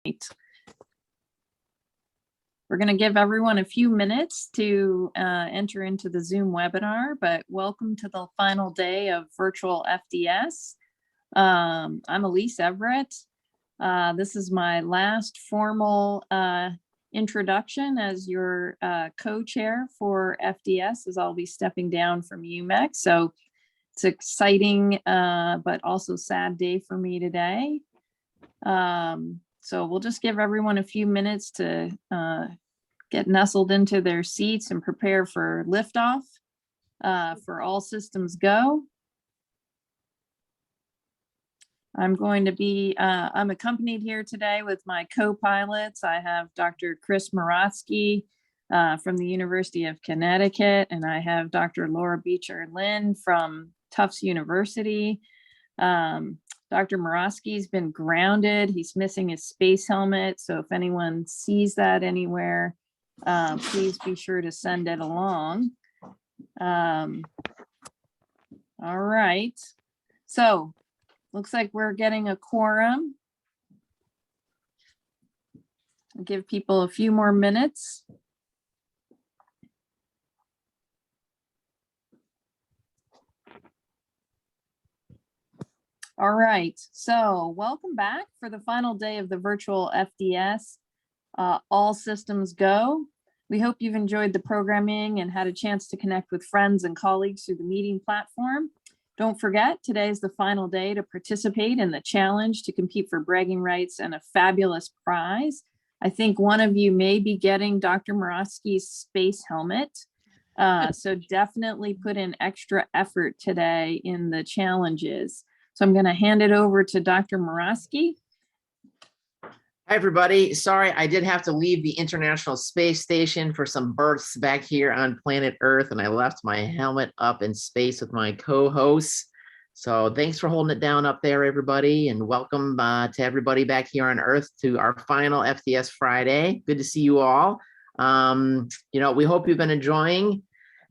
We're going to give everyone a few minutes to enter into the Zoom webinar, but welcome to the final day of virtual FDS. I'm Elise Everett. This is my last formal introduction as your co-chair for FDS, as I'll be stepping down from UMEC. So it's an exciting but also sad day for me today. So we'll just give everyone a few minutes to get nestled into their seats and prepare for liftoff for All Systems Go. I'm going to be, I'm accompanied here today with my co-pilots. I have Dr. Chris Moratsky from the University of Connecticut, and I have Dr. Laura Beecher-Lynn from Tufts University. Dr. Moratsky's been grounded. He's missing his space helmet. So if anyone sees that anywhere, please be sure to send it along. All right. So looks like we're getting a quorum. I'll give people a few more minutes. All right, so welcome back for the final day of the virtual FDS, All Systems Go. We hope you've enjoyed the programming and had a chance to connect with friends and colleagues through the meeting platform. Don't forget, today is the final day to participate in the challenge to compete for bragging rights and a fabulous prize. I think one of you may be getting Dr. Moratsky's space helmet. So definitely put in extra effort today in the challenges. So I'm going to hand it over to Dr. Moratsky. Hi, everybody. Sorry, I did have to leave the International Space Station for some births back here on planet Earth, and I left my helmet up in space with my co-hosts. So thanks for holding it down up there, everybody, and welcome to everybody back here on Earth to our final FDS Friday. Good to see you all. We hope you've been enjoying,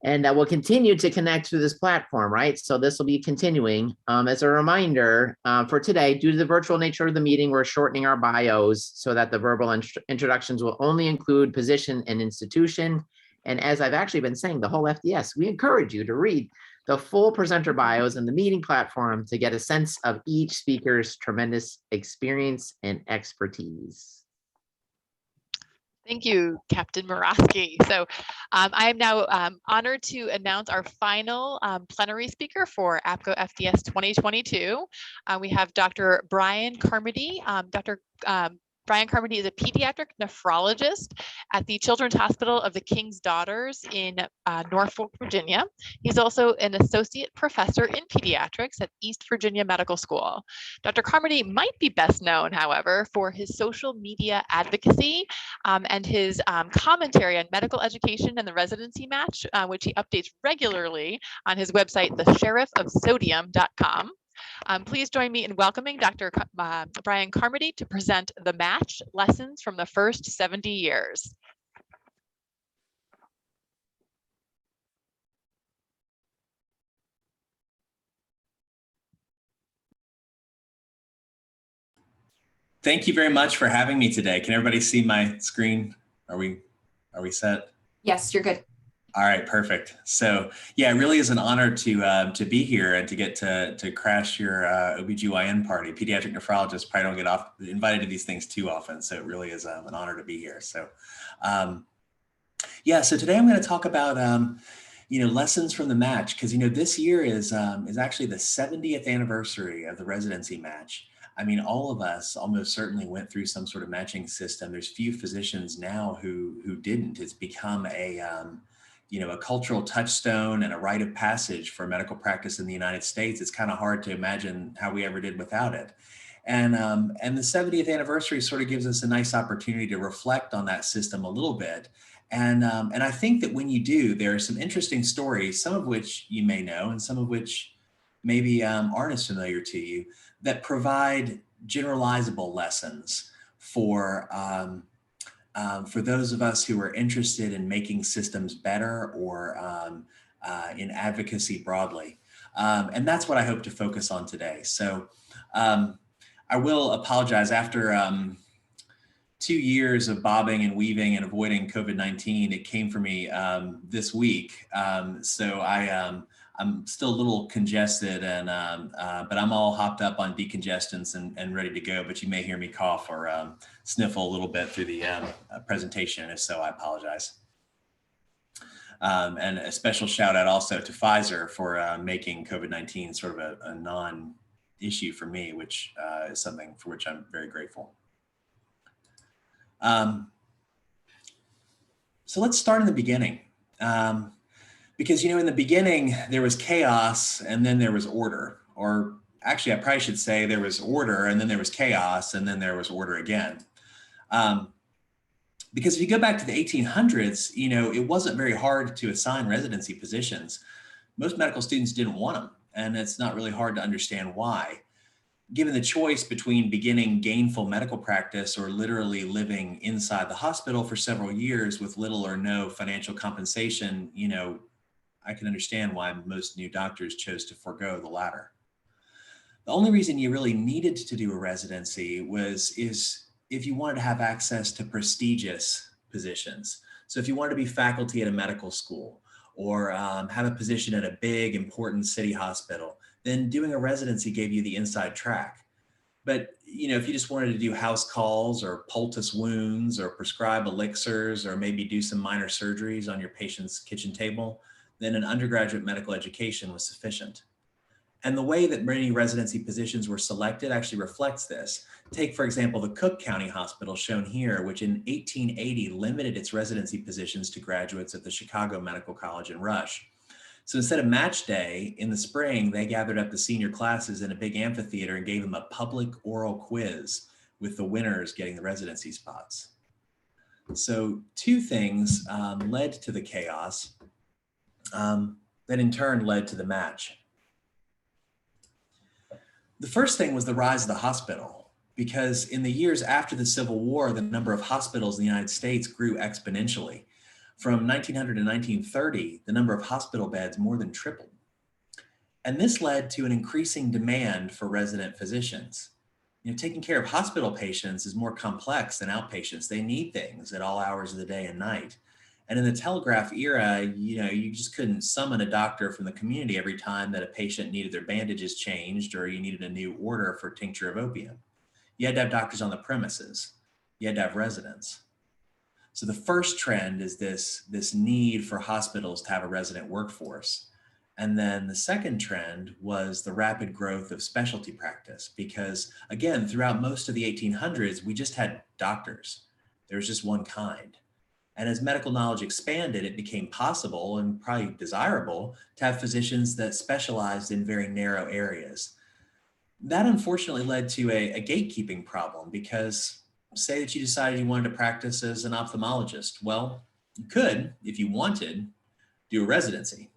and we'll continue to connect through this platform, right? So this will be continuing. As a reminder, for today, due to the virtual nature of the meeting, we're shortening our bios so that the verbal introductions will only include position and institution. And as I've actually been saying, the whole FDS, we encourage you to read the full presenter bios in the meeting platform to get a sense of each speaker's tremendous experience and expertise. Thank you, Captain Moratsky. So I am now honored to announce our final plenary speaker for APGO FDS 2022. We have Dr. Brian Carmody. Brian Carmody is a pediatric nephrologist at the Children's Hospital of the King's Daughters in Norfolk, Virginia. He's also an associate professor in pediatrics at East Virginia Medical School. Dr. Carmody might be best known, however, for his social media advocacy and his commentary on medical education and the residency match, which he updates regularly on his website, thesheriffofsodium.com. Please join me in welcoming Dr. Brian Carmody to present the match lessons from the first 70 years. Thank you very much for having me today. Can everybody see my screen? Are we set? Yes, you're good. All right, perfect. So yeah, it really is an honor to be here and to get to crash your OB-GYN party. Pediatric nephrologists probably don't get invited to these things too often, so it really is an honor to be here. So yeah, so today I'm going to talk about lessons from the match, because this year is actually the 70th anniversary of the residency match. I mean, all of us almost certainly went through some sort of matching system. There's few physicians now who didn't. It's become a cultural touchstone and a rite of passage for medical practice in the United States. It's kind of hard to imagine how we ever did without it. And the 70th anniversary sort of gives us a nice opportunity to reflect on that system a little bit. And I think that when you do, there are some interesting stories, some of which you may know and some of which maybe aren't as familiar to you, that provide generalizable lessons for those of us who are interested in making systems better or in advocacy broadly. And that's what I hope to focus on today. So I will apologize after 2 years of bobbing and weaving and avoiding COVID-19, it came for me this week. So I'm still a little congested, and but I'm all hopped up on decongestants and ready to go. But you may hear me cough or sniffle a little bit through the presentation. If so, I apologize. And a special shout out also to Pfizer for making COVID-19 sort of a non-issue for me, which is something for which I'm very grateful. So let's start in the beginning. Because, you know, in the beginning, there was chaos and then there was order. Or actually, I probably should say there was order and then there was chaos and then there was order again. Because if you go back to the 1800s, you know, it wasn't very hard to assign residency positions. Most medical students didn't want them, and it's not really hard to understand why. Given the choice between beginning gainful medical practice or literally living inside the hospital for several years with little or no financial compensation, you know, I can understand why most new doctors chose to forego the latter. The only reason you really needed to do a residency is if you wanted to have access to prestigious positions. So if you wanted to be faculty at a medical school or have a position at a big, important city hospital, then doing a residency gave you the inside track. But, you know, if you just wanted to do house calls or poultice wounds or prescribe elixirs or maybe do some minor surgeries on your patient's kitchen table, then an undergraduate medical education was sufficient. And the way that many residency positions were selected actually reflects this. Take, for example, the Cook County Hospital shown here, which in 1880 limited its residency positions to graduates at the Chicago Medical College in Rush. So instead of match day in the spring, they gathered up the senior classes in a big amphitheater and gave them a public oral quiz with the winners getting the residency spots. So two things led to the chaos that in turn led to the match. The first thing was the rise of the hospital, because in the years after the Civil War, the number of hospitals in the United States grew exponentially. From 1900 to 1930, the number of hospital beds more than tripled. And this led to an increasing demand for resident physicians. You know, taking care of hospital patients is more complex than outpatients. They need things at all hours of the day and night. And in the telegraph era, you know, you just couldn't summon a doctor from the community every time that a patient needed their bandages changed or you needed a new order for tincture of opium. You had to have doctors on the premises. You had to have residents. So the first trend is this need for hospitals to have a resident workforce. And then the second trend was the rapid growth of specialty practice, because again, throughout most of the 1800s, we just had doctors. There was just one kind. And as medical knowledge expanded, it became possible and probably desirable to have physicians that specialized in very narrow areas. That unfortunately led to a gatekeeping problem, because say that you decided you wanted to practice as an ophthalmologist. Well, you could, if you wanted, do a residency.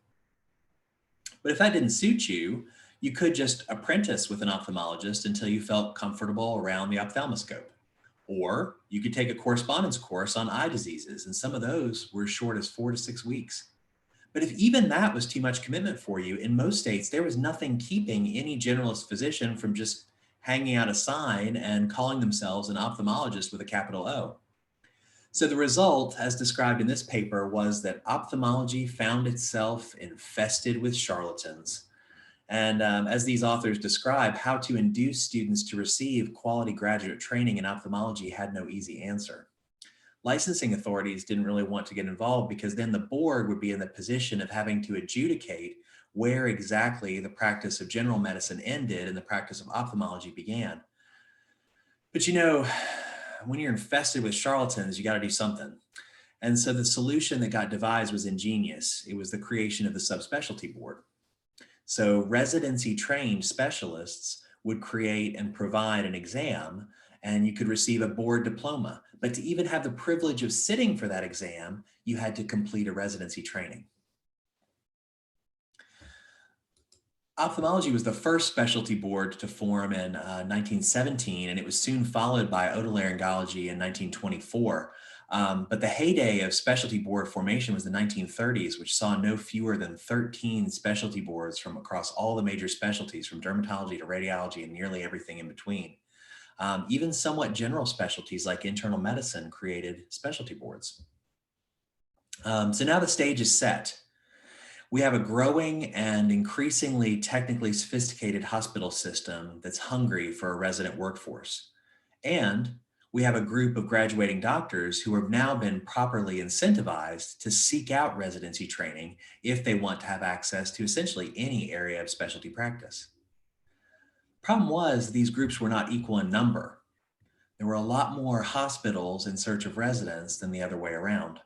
But if that didn't suit you, you could just apprentice with an ophthalmologist until you felt comfortable around the ophthalmoscope. Or you could take a correspondence course on eye diseases, and some of those were as short as 4 to 6 weeks. But if even that was too much commitment for you, in most states, there was nothing keeping any generalist physician from just hanging out a sign and calling themselves an ophthalmologist with a capital O. So the result, as described in this paper, was that ophthalmology found itself infested with charlatans. And as these authors describe, how to induce students to receive quality graduate training in ophthalmology had no easy answer. Licensing authorities didn't really want to get involved, because then the board would be in the position of having to adjudicate where exactly the practice of general medicine ended and the practice of ophthalmology began. But you know, when you're infested with charlatans, you got to do something. And so the solution that got devised was ingenious. It was the creation of the subspecialty board. So residency trained specialists would create and provide an exam, and you could receive a board diploma. But to even have the privilege of sitting for that exam, you had to complete a residency training. Ophthalmology was the first specialty board to form in 1917, and it was soon followed by otolaryngology in 1924. But the heyday of specialty board formation was the 1930s, which saw no fewer than 13 specialty boards from across all the major specialties, from dermatology to radiology and nearly everything in between. Even somewhat general specialties like internal medicine created specialty boards. So now the stage is set. We have a growing and increasingly technically sophisticated hospital system that's hungry for a resident workforce. And we have a group of graduating doctors who have now been properly incentivized to seek out residency training if they want to have access to essentially any area of specialty practice. Problem was, these groups were not equal in number. There were a lot more hospitals in search of residents than the other way around.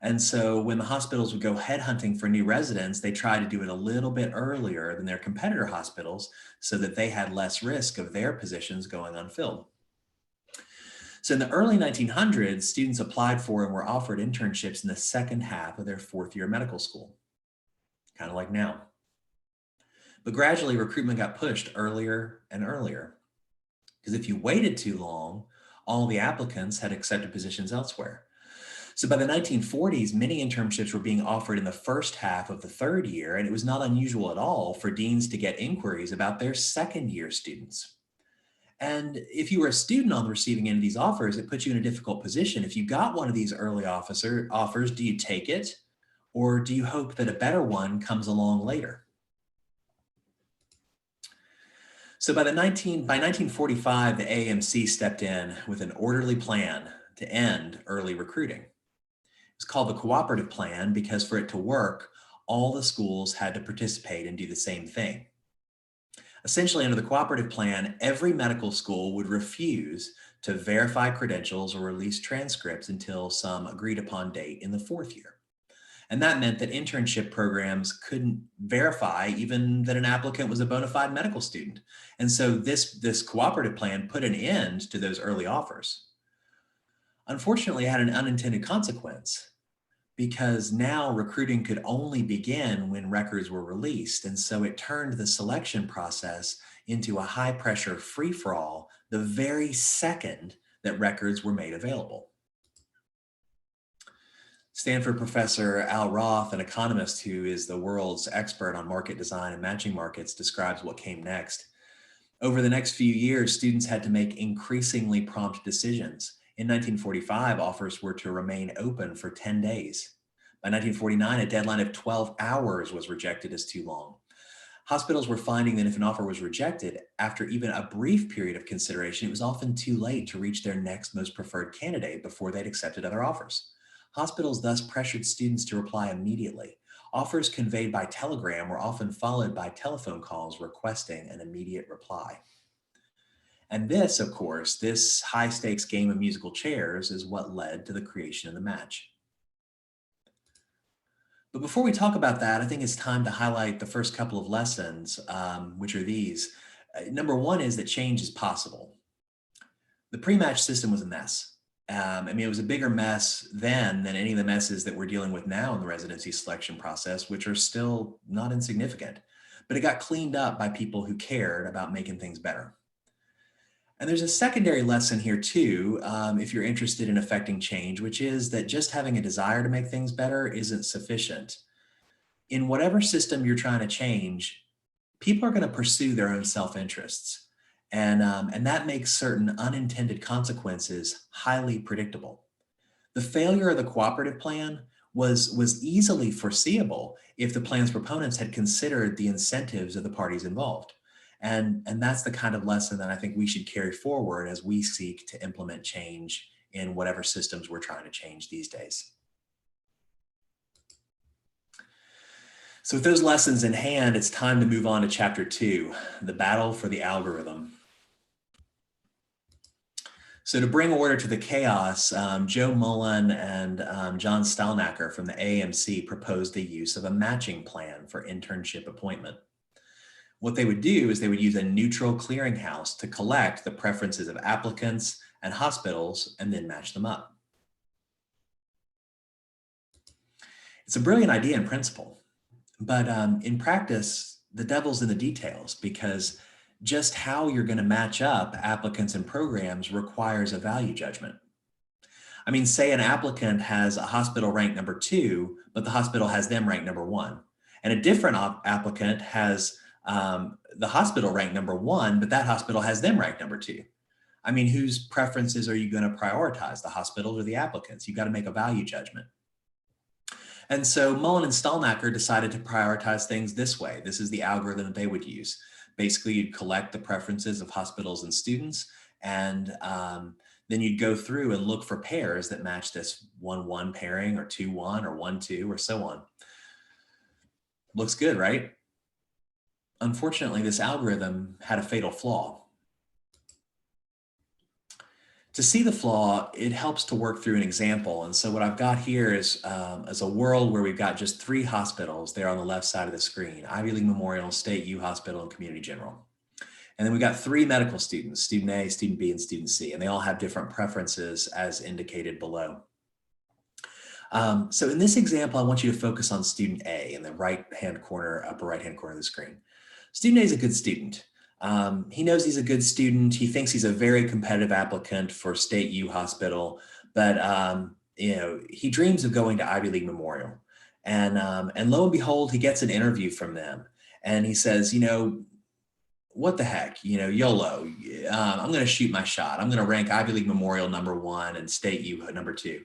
And so when the hospitals would go headhunting for new residents, they tried to do it a little bit earlier than their competitor hospitals so that they had less risk of their positions going unfilled. So in the early 1900s, students applied for and were offered internships in the second half of their fourth year medical school, kind of like now. But gradually recruitment got pushed earlier and earlier, because if you waited too long, all the applicants had accepted positions elsewhere. So by the 1940s, many internships were being offered in the first half of the third year, and it was not unusual at all for deans to get inquiries about their second year students. And if you were a student on the receiving end of these offers, it put you in a difficult position. If you got one of these early offers, do you take it, or do you hope that a better one comes along later? So by 1945, the AMC stepped in with an orderly plan to end early recruiting. It's called the Cooperative Plan because for it to work, all the schools had to participate and do the same thing. Essentially, under the Cooperative Plan, every medical school would refuse to verify credentials or release transcripts until some agreed upon date in the fourth year. And that meant that internship programs couldn't verify even that an applicant was a bona fide medical student. And so this Cooperative Plan put an end to those early offers. Unfortunately, it had an unintended consequence because now recruiting could only begin when records were released. And so it turned the selection process into a high pressure free-for-all the very second that records were made available. Stanford professor Al Roth, an economist who is the world's expert on market design and matching markets, describes what came next. Over the next few years, students had to make increasingly prompt decisions. In 1945, offers were to remain open for 10 days. By 1949, a deadline of 12 hours was rejected as too long. Hospitals were finding that if an offer was rejected, after even a brief period of consideration, it was often too late to reach their next most preferred candidate before they'd accepted other offers. Hospitals thus pressured students to reply immediately. Offers conveyed by telegram were often followed by telephone calls requesting an immediate reply. And this, of course, this high-stakes game of musical chairs is what led to the creation of the match. But before we talk about that, I think it's time to highlight the first couple of lessons, which are these. Number one is that change is possible. The pre-match system was a mess. It was a bigger mess then than any of the messes that we're dealing with now in the residency selection process, which are still not insignificant. But it got cleaned up by people who cared about making things better. And there's a secondary lesson here too, if you're interested in affecting change, which is that just having a desire to make things better isn't sufficient. In whatever system you're trying to change, people are going to pursue their own self-interests. And that makes certain unintended consequences highly predictable. The failure of the Cooperative Plan was easily foreseeable if the plan's proponents had considered the incentives of the parties involved. And that's the kind of lesson that I think we should carry forward as we seek to implement change in whatever systems we're trying to change these days. So with those lessons in hand, it's time to move on to chapter 2, the battle for the algorithm. So to bring order to the chaos, Joe Mullen and John Stalnaker from the AMC proposed the use of a matching plan for internship appointment. What they would do is they would use a neutral clearinghouse to collect the preferences of applicants and hospitals and then match them up. It's a brilliant idea in principle, but in practice, the devil's in the details because just how you're going to match up applicants and programs requires a value judgment. Say an applicant has a hospital ranked number 2, but the hospital has them ranked number 1. And a different applicant has the hospital ranked number 1, but that hospital has them ranked number 2. I mean, whose preferences are you going to prioritize, the hospitals or the applicants? You've got to make a value judgment. And so Mullen and Stalnaker decided to prioritize things this way. This is the algorithm that they would use. Basically, you'd collect the preferences of hospitals and students, and then you'd go through and look for pairs that match this 1-1 pairing or 2-1 or 1-2 or so on. Looks good, right? Unfortunately, this algorithm had a fatal flaw. To see the flaw, it helps to work through an example. And so what I've got here is a world where we've got just 3 hospitals there on the left side of the screen: Ivy League Memorial, State U Hospital, and Community General. And then we've got 3 medical students: student A, student B, and student C, and they all have different preferences as indicated below. So in this example, I want you to focus on student A in the right-hand corner, upper right-hand corner of the screen. Student A is a good student. He knows he's a good student. He thinks he's a very competitive applicant for State U Hospital, but you know, he dreams of going to Ivy League Memorial. And lo and behold, he gets an interview from them, and he says, you know, what the heck, you know, YOLO, I'm going to shoot my shot. I'm going to rank Ivy League Memorial #1 and State U #2.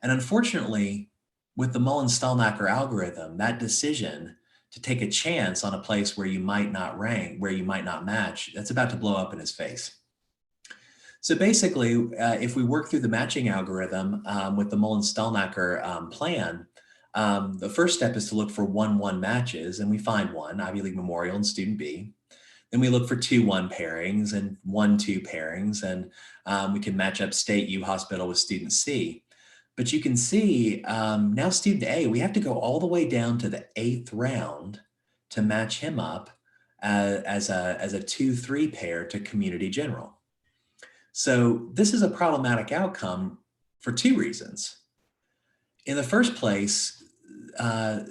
And unfortunately, with the Mullen-Stalnaker algorithm, that decision to take a chance on a place where you might not rank, where you might not match, that's about to blow up in his face. So basically, if we work through the matching algorithm with the Mullen-Stalnaker plan, the first step is to look for 1-1 matches, and we find one, Ivy League Memorial and student B. Then we look for 2-1 pairings and 1-2 pairings, and we can match up State U Hospital with student C. But you can see now student A, we have to go all the way down to the 8th round to match him up as a 2-3 pair to Community General. So this is a problematic outcome for 2 reasons. In the first place,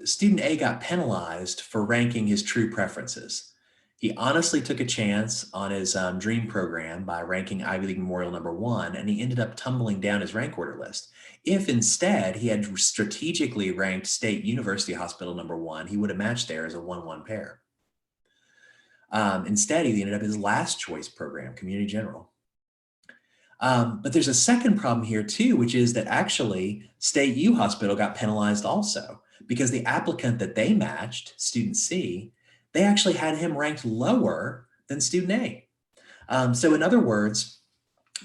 student A got penalized for ranking his true preferences. He honestly took a chance on his dream program by ranking Ivy League Memorial #1, and he ended up tumbling down his rank order list. If instead he had strategically ranked State University Hospital #1, he would have matched there as a 1-1 pair. Instead, he ended up his last choice program, Community General. But there's a second problem here too, which is that actually State U Hospital got penalized also, because the applicant that they matched, student C, they actually had him ranked lower than student A. So in other words,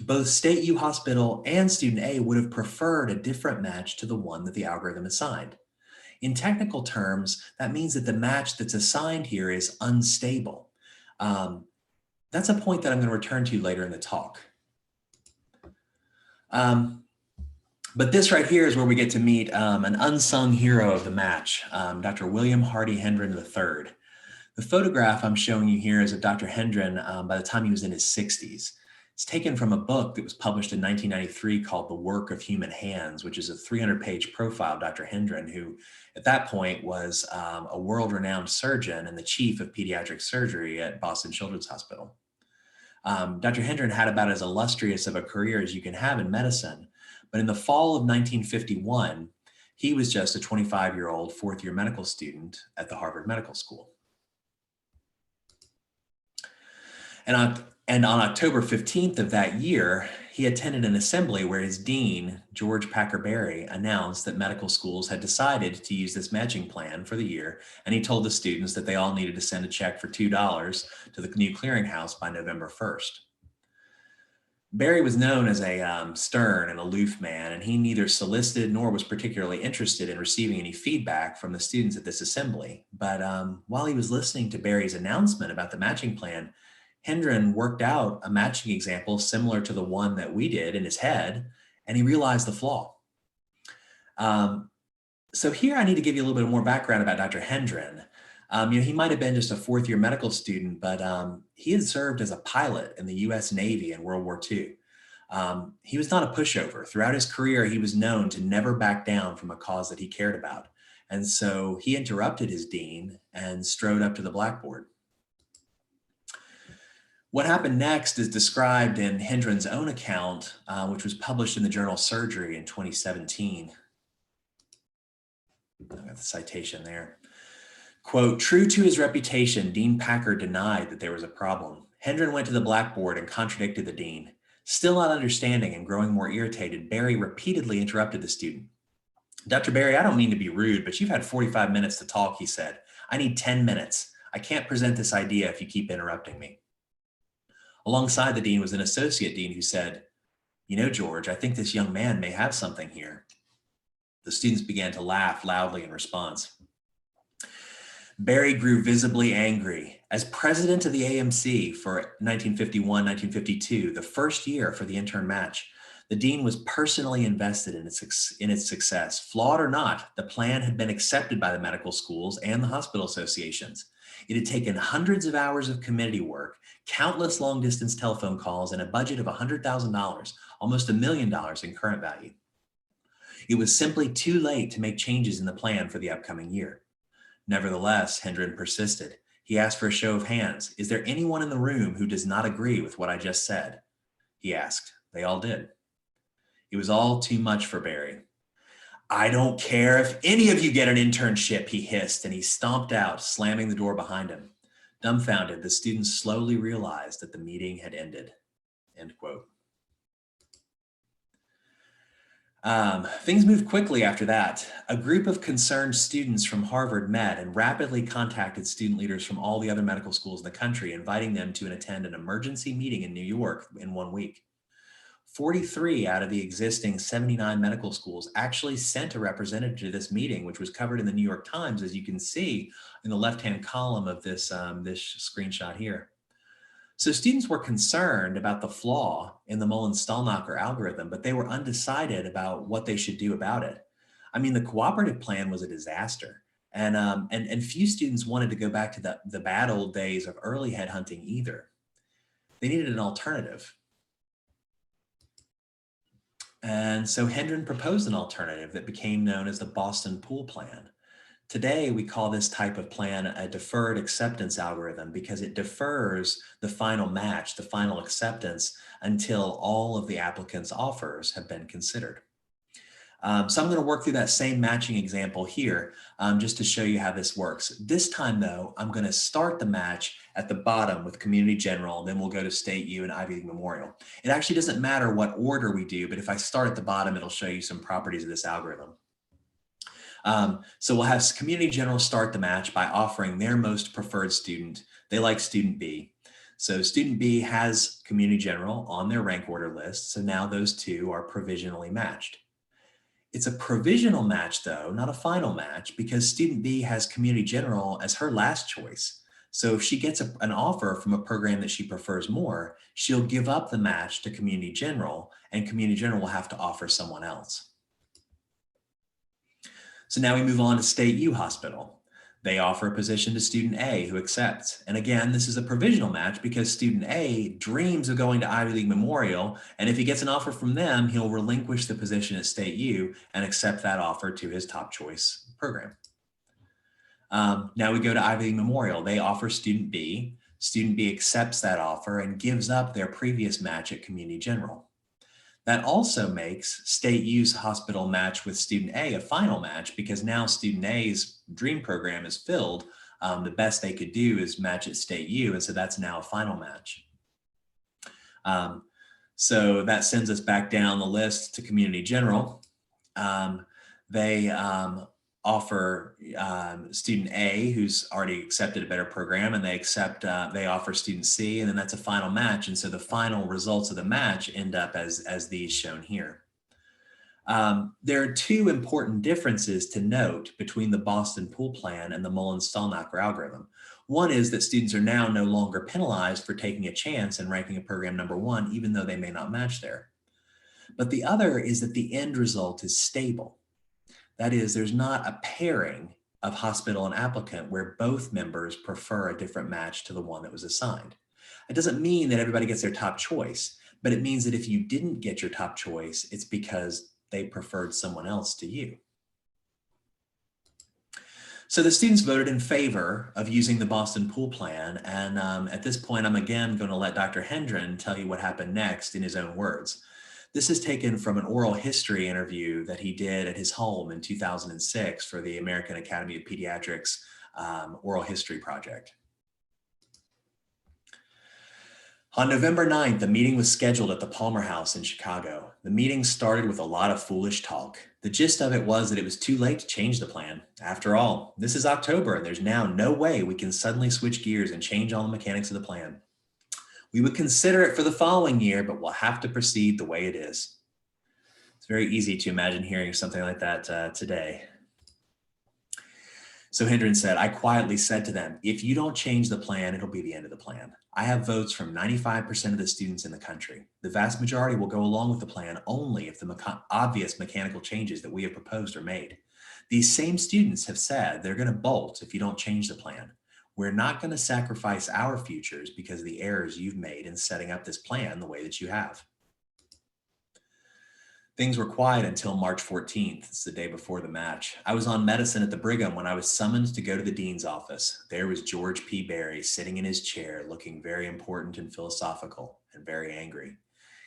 both State U Hospital and student A would have preferred a different match to the one that the algorithm assigned. In technical terms, that means that the match that's assigned here is unstable. That's a point that I'm going to return to later in the talk. But this right here is where we get to meet an unsung hero of the match, Dr. William Hardy Hendren III. The photograph I'm showing you here is of Dr. Hendren by the time he was in his 60s. It's taken from a book that was published in 1993 called The Work of Human Hands, which is a 300-page profile of Dr. Hendren, who at that point was a world-renowned surgeon and the chief of pediatric surgery at Boston Children's Hospital. Dr. Hendren had about as illustrious of a career as you can have in medicine, but in the fall of 1951, he was just a 25-year-old fourth-year medical student at the Harvard Medical School. And on October 15th of that year, he attended an assembly where his dean, George Packer Berry, announced that medical schools had decided to use this matching plan for the year, and he told the students that they all needed to send a check for $2 to the new clearinghouse by November 1st. Berry was known as a stern and aloof man, and he neither solicited nor was particularly interested in receiving any feedback from the students at this assembly. But while he was listening to Berry's announcement about the matching plan, Hendren worked out a matching example similar to the one that we did in his head, and he realized the flaw. So here I need to give you a little bit more background about Dr. Hendren. He might have been just a fourth-year medical student, but he had served as a pilot in the U.S. Navy in World War II. He was not a pushover. Throughout his career, he was known to never back down from a cause that he cared about. And so he interrupted his dean and strode up to the blackboard. What happened next is described in Hendren's own account, which was published in the journal Surgery in 2017. I got the citation there. Quote, "True to his reputation, Dean Packer denied that there was a problem. Hendren went to the blackboard and contradicted the dean. Still not understanding and growing more irritated, Barry repeatedly interrupted the student. "Dr. Barry, I don't mean to be rude, but you've had 45 minutes to talk," he said. "I need 10 minutes. I can't present this idea if you keep interrupting me." Alongside the dean was an associate dean who said, "You know, George, I think this young man may have something here." The students began to laugh loudly in response. Barry grew visibly angry. As president of the AMC for 1951-1952, the first year for the intern match, the dean was personally invested in its success. Flawed or not, the plan had been accepted by the medical schools and the hospital associations. It had taken hundreds of hours of committee work, countless long-distance telephone calls, and a budget of $100,000, almost $1 million in current value. It was simply too late to make changes in the plan for the upcoming year. Nevertheless, Hendren persisted. He asked for a show of hands. "Is there anyone in the room who does not agree with what I just said?" He asked. They all did. It was all too much for Barry. "I don't care if any of you get an internship," he hissed, and he stomped out, slamming the door behind him. Dumbfounded, the students slowly realized that the meeting had ended. End quote. Things moved quickly after that. A group of concerned students from Harvard met and rapidly contacted student leaders from all the other medical schools in the country, inviting them to attend an emergency meeting in New York in 1 week. 43 out of the existing 79 medical schools actually sent a representative to this meeting, which was covered in the New York Times, as you can see in the left-hand column of this screenshot here. So students were concerned about the flaw in the Mullen-Stallnacher algorithm, but they were undecided about what they should do about it. I mean, the cooperative plan was a disaster, and few students wanted to go back to the bad old days of early headhunting either. They needed an alternative. And so Hendren proposed an alternative that became known as the Boston Pool Plan. Today, we call this type of plan a deferred acceptance algorithm because it defers the final match, the final acceptance, until all of the applicants' offers have been considered. So I'm going to work through that same matching example here just to show you how this works. This time, though, I'm going to start the match at the bottom with Community General, and then we'll go to State U and Ivy League Memorial. It actually doesn't matter what order we do, but if I start at the bottom, it'll show you some properties of this algorithm. So we'll have Community General start the match by offering their most preferred student. They like student B. So student B has Community General on their rank order list. So now those two are provisionally matched. It's a provisional match though, not a final match, because student B has Community General as her last choice. So if she gets an offer from a program that she prefers more, she'll give up the match to Community General, and Community General will have to offer someone else. So now we move on to State U Hospital. They offer a position to student A who accepts. And again, this is a provisional match because student A dreams of going to Ivy League Memorial. And if he gets an offer from them, he'll relinquish the position at State U and accept that offer to his top choice program. Now we go to Ivy League Memorial. They offer student B. Student B accepts that offer and gives up their previous match at Community General. That also makes State U's hospital match with student A a final match because now student A's dream program is filled. The best they could do is match at State U, and so that's now a final match. So that sends us back down the list to Community General. They offer student A, who's already accepted a better program, and they offer student C, and then that's a final match. And so the final results of the match end up as these shown here. There are two important differences to note between the Boston Pool Plan and the Mullen-Stallnacher algorithm. One is that students are now no longer penalized for taking a chance and ranking a program #1, even though they may not match there. But the other is that the end result is stable. That is, there's not a pairing of hospital and applicant where both members prefer a different match to the one that was assigned. It doesn't mean that everybody gets their top choice, but it means that if you didn't get your top choice, it's because they preferred someone else to you. So the students voted in favor of using the Boston Pool Plan. And at this point, I'm again going to let Dr. Hendren tell you what happened next in his own words. This is taken from an oral history interview that he did at his home in 2006 for the American Academy of Pediatrics oral history project. On November 9th, a meeting was scheduled at the Palmer House in Chicago. The meeting started with a lot of foolish talk. The gist of it was that it was too late to change the plan. After all, this is October and there's now no way we can suddenly switch gears and change all the mechanics of the plan. We would consider it for the following year, but we'll have to proceed the way it is. It's very easy to imagine hearing something like that today. So Hendren said, I quietly said to them, if you don't change the plan, it'll be the end of the plan. I have votes from 95% of the students in the country. The vast majority will go along with the plan only if the obvious mechanical changes that we have proposed are made. These same students have said they're going to bolt if you don't change the plan. We're not going to sacrifice our futures because of the errors you've made in setting up this plan the way that you have. Things were quiet until March 14th. It's the day before the match. I was on medicine at the Brigham when I was summoned to go to the dean's office. There was George P. Berry sitting in his chair, looking very important and philosophical and very angry.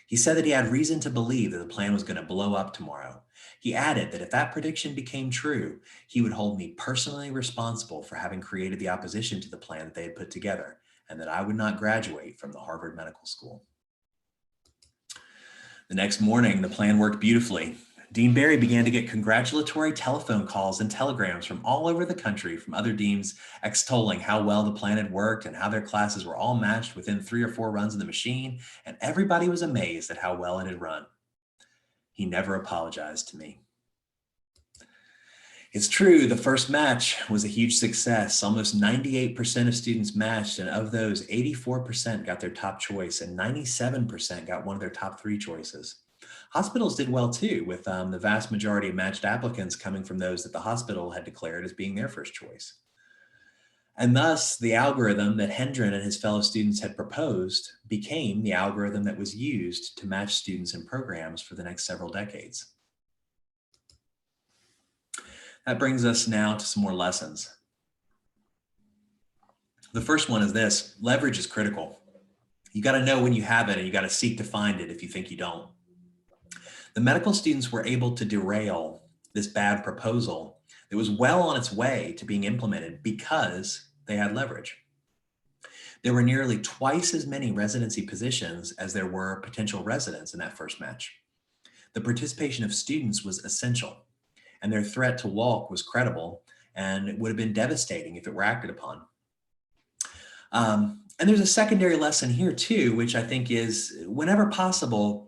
He said that he had reason to believe that the plan was going to blow up tomorrow. He added that if that prediction became true, he would hold me personally responsible for having created the opposition to the plan that they had put together, and that I would not graduate from the Harvard Medical School. The next morning, the plan worked beautifully. Dean Berry began to get congratulatory telephone calls and telegrams from all over the country from other deans extolling how well the plan had worked and how their classes were all matched within 3 or 4 runs of the machine, and everybody was amazed at how well it had run. He never apologized to me. It's true, the first match was a huge success. Almost 98% of students matched, and of those, 84% got their top choice and 97% got one of their top 3 choices. Hospitals did well too, with the vast majority of matched applicants coming from those that the hospital had declared as being their first choice. And thus, the algorithm that Hendren and his fellow students had proposed became the algorithm that was used to match students and programs for the next several decades. That brings us now to some more lessons. The first one is this: leverage is critical. You got to know when you have it, and you got to seek to find it if you think you don't. The medical students were able to derail this bad proposal that was well on its way to being implemented because they had leverage. There were nearly twice as many residency positions as there were potential residents in that first match. The participation of students was essential, and their threat to walk was credible, and it would have been devastating if it were acted upon. And there's a secondary lesson here too, which I think is, whenever possible,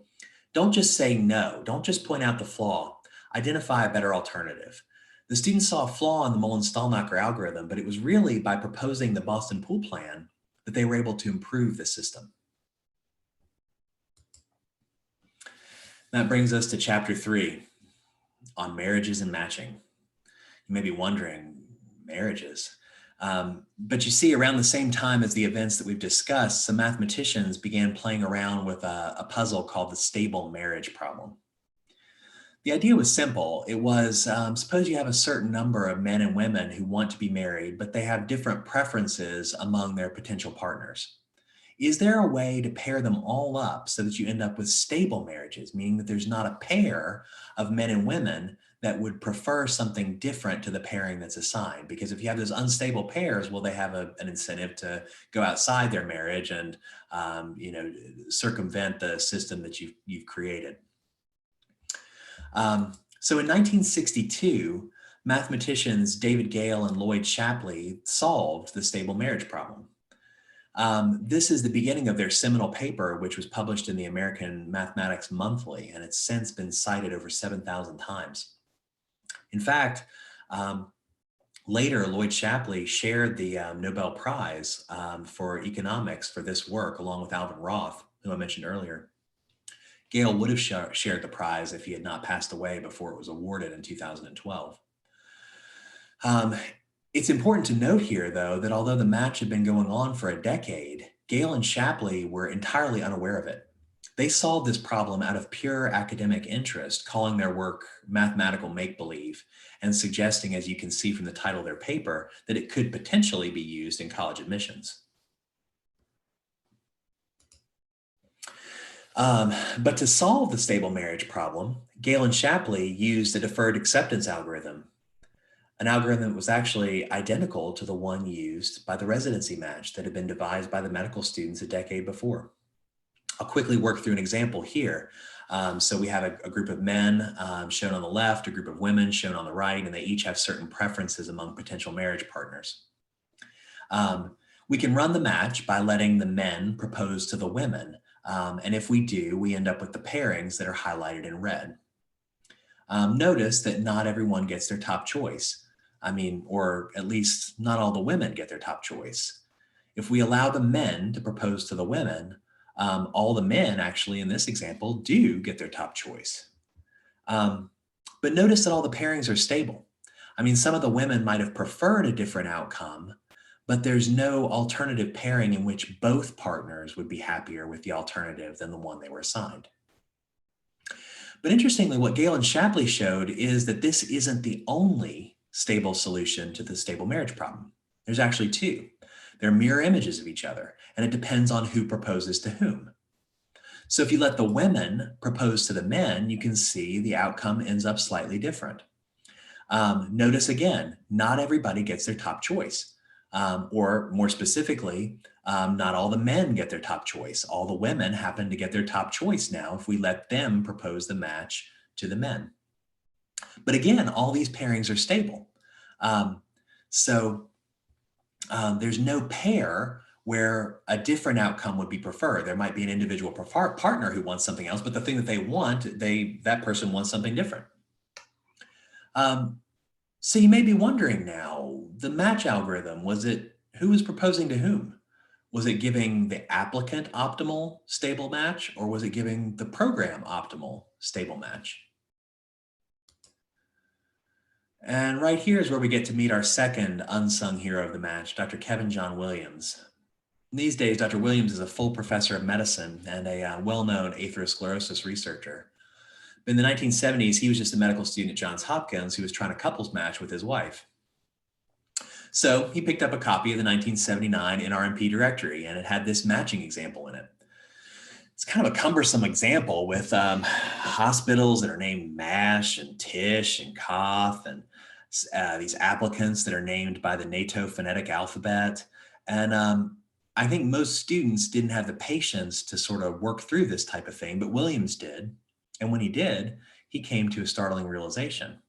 don't just say no. Don't just point out the flaw. Identify a better alternative. The students saw a flaw in the Mullen-Stallnacher algorithm, but it was really by proposing the Boston Pool plan that they were able to improve the system. That brings us to chapter 3 on marriages and matching. You may be wondering, marriages. But you see, around the same time as the events that we've discussed, some mathematicians began playing around with a puzzle called the stable marriage problem. The idea was simple. It was, suppose you have a certain number of men and women who want to be married, but they have different preferences among their potential partners. Is there a way to pair them all up so that you end up with stable marriages, meaning that there's not a pair of men and women that would prefer something different to the pairing that's assigned? Because if you have those unstable pairs, well, they have an incentive to go outside their marriage and circumvent the system that you've created. So in 1962, mathematicians David Gale and Lloyd Shapley solved the stable marriage problem. This is the beginning of their seminal paper, which was published in the American Mathematics Monthly, and it's since been cited over 7,000 times. In fact, later Lloyd Shapley shared the Nobel Prize for economics for this work, along with Alvin Roth, who I mentioned earlier. Gale would have shared the prize if he had not passed away before it was awarded in 2012. It's important to note here, though, that although the match had been going on for a decade, Gale and Shapley were entirely unaware of it. They solved this problem out of pure academic interest, calling their work mathematical make-believe, and suggesting, as you can see from the title of their paper, that it could potentially be used in college admissions. But to solve the stable marriage problem, Gale and Shapley used a deferred acceptance algorithm, an algorithm that was actually identical to the one used by the residency match that had been devised by the medical students a decade before. I'll quickly work through an example here. So we have a group of men shown on the left, a group of women shown on the right, and they each have certain preferences among potential marriage partners. We can run the match by letting the men propose to the women. And if we do, we end up with the pairings that are highlighted in red. Notice that not everyone gets their top choice. I mean, or at least not all the women get their top choice. If we allow the men to propose to the women, all the men actually in this example do get their top choice. But notice that all the pairings are stable. I mean, some of the women might have preferred a different outcome, but there's no alternative pairing in which both partners would be happier with the alternative than the one they were assigned. But interestingly, what Gale and Shapley showed is that this isn't the only stable solution to the stable marriage problem. There's actually two. They're mirror images of each other, and it depends on who proposes to whom. So if you let the women propose to the men, you can see the outcome ends up slightly different. Notice again, not everybody gets their top choice. Or more specifically, not all the men get their top choice. All the women happen to get their top choice now if we let them propose the match to the men. But again, all these pairings are stable. There's no pair where a different outcome would be preferred. There might be an individual partner who wants something else, but the thing that they want, that person wants something different. So you may be wondering now, the match algorithm, who was proposing to whom? Was it giving the applicant optimal stable match, or was it giving the program optimal stable match? And right here is where we get to meet our second unsung hero of the match, Dr. Kevin John Williams. These days, Dr. Williams is a full professor of medicine and a well-known atherosclerosis researcher. In the 1970s, he was just a medical student at Johns Hopkins who was trying to couples match with his wife. So he picked up a copy of the 1979 NRMP directory, and it had this matching example in it. It's kind of a cumbersome example with hospitals that are named MASH and Tish and Koth, and these applicants that are named by the NATO phonetic alphabet. And I think most students didn't have the patience to sort of work through this type of thing, but Williams did. And when he did, he came to a startling realization.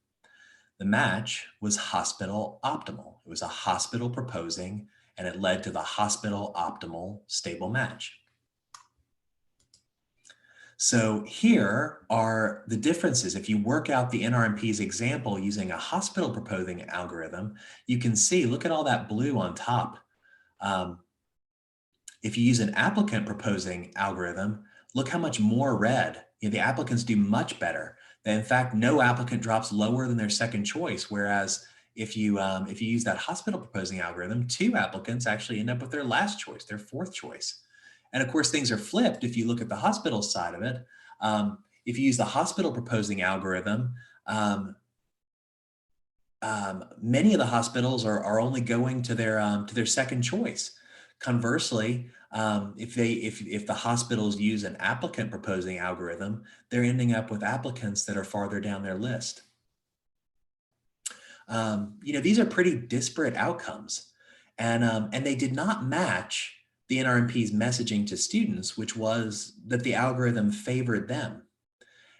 The match was hospital optimal. It was a hospital proposing, and it led to the hospital optimal stable match. So here are the differences. If you work out the NRMP's example using a hospital proposing algorithm, you can see, look at all that blue on top. If you use an applicant proposing algorithm, look how much more red. The applicants do much better. In fact, no applicant drops lower than their second choice, whereas if you use that hospital proposing algorithm, 2 applicants actually end up with their last choice, their 4th choice. And of course, things are flipped if you look at the hospital side of it. If you use the hospital proposing algorithm, many of the hospitals are only going to their second choice. Conversely, if the hospitals use an applicant proposing algorithm, they're ending up with applicants that are farther down their list. These are pretty disparate outcomes, and they did not match the NRMP's messaging to students, which was that the algorithm favored them.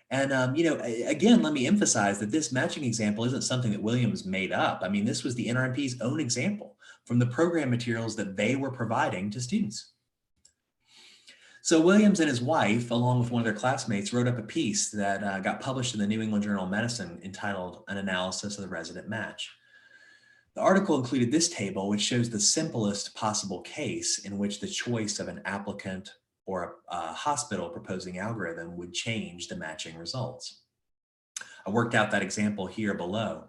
And, again, let me emphasize that this matching example isn't something that Williams made up. I mean, this was the NRMP's own example from the program materials that they were providing to students. So Williams and his wife, along with one of their classmates, wrote up a piece that got published in the New England Journal of Medicine entitled An Analysis of the Resident Match. The article included this table, which shows the simplest possible case in which the choice of an applicant or a hospital proposing algorithm would change the matching results. I worked out that example here below.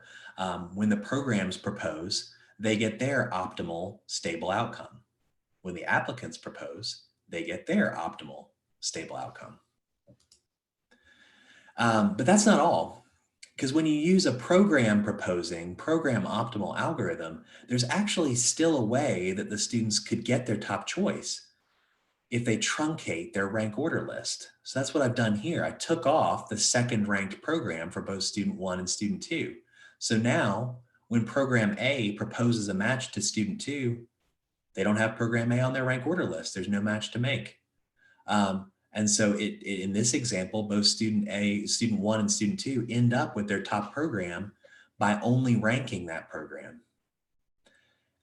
When the programs propose, they get their optimal stable outcome. When the applicants propose, they get their optimal stable outcome. But that's not all. Because when you use a program optimal algorithm, there's actually still a way that the students could get their top choice if they truncate their rank order list. So that's what I've done here. I took off the second ranked program for both student 1 and student 2. So now when program A proposes a match to student 2, they don't have program A on their rank order list. There's no match to make. And so in this example, both student A, student 1 and student 2 end up with their top program by only ranking that program.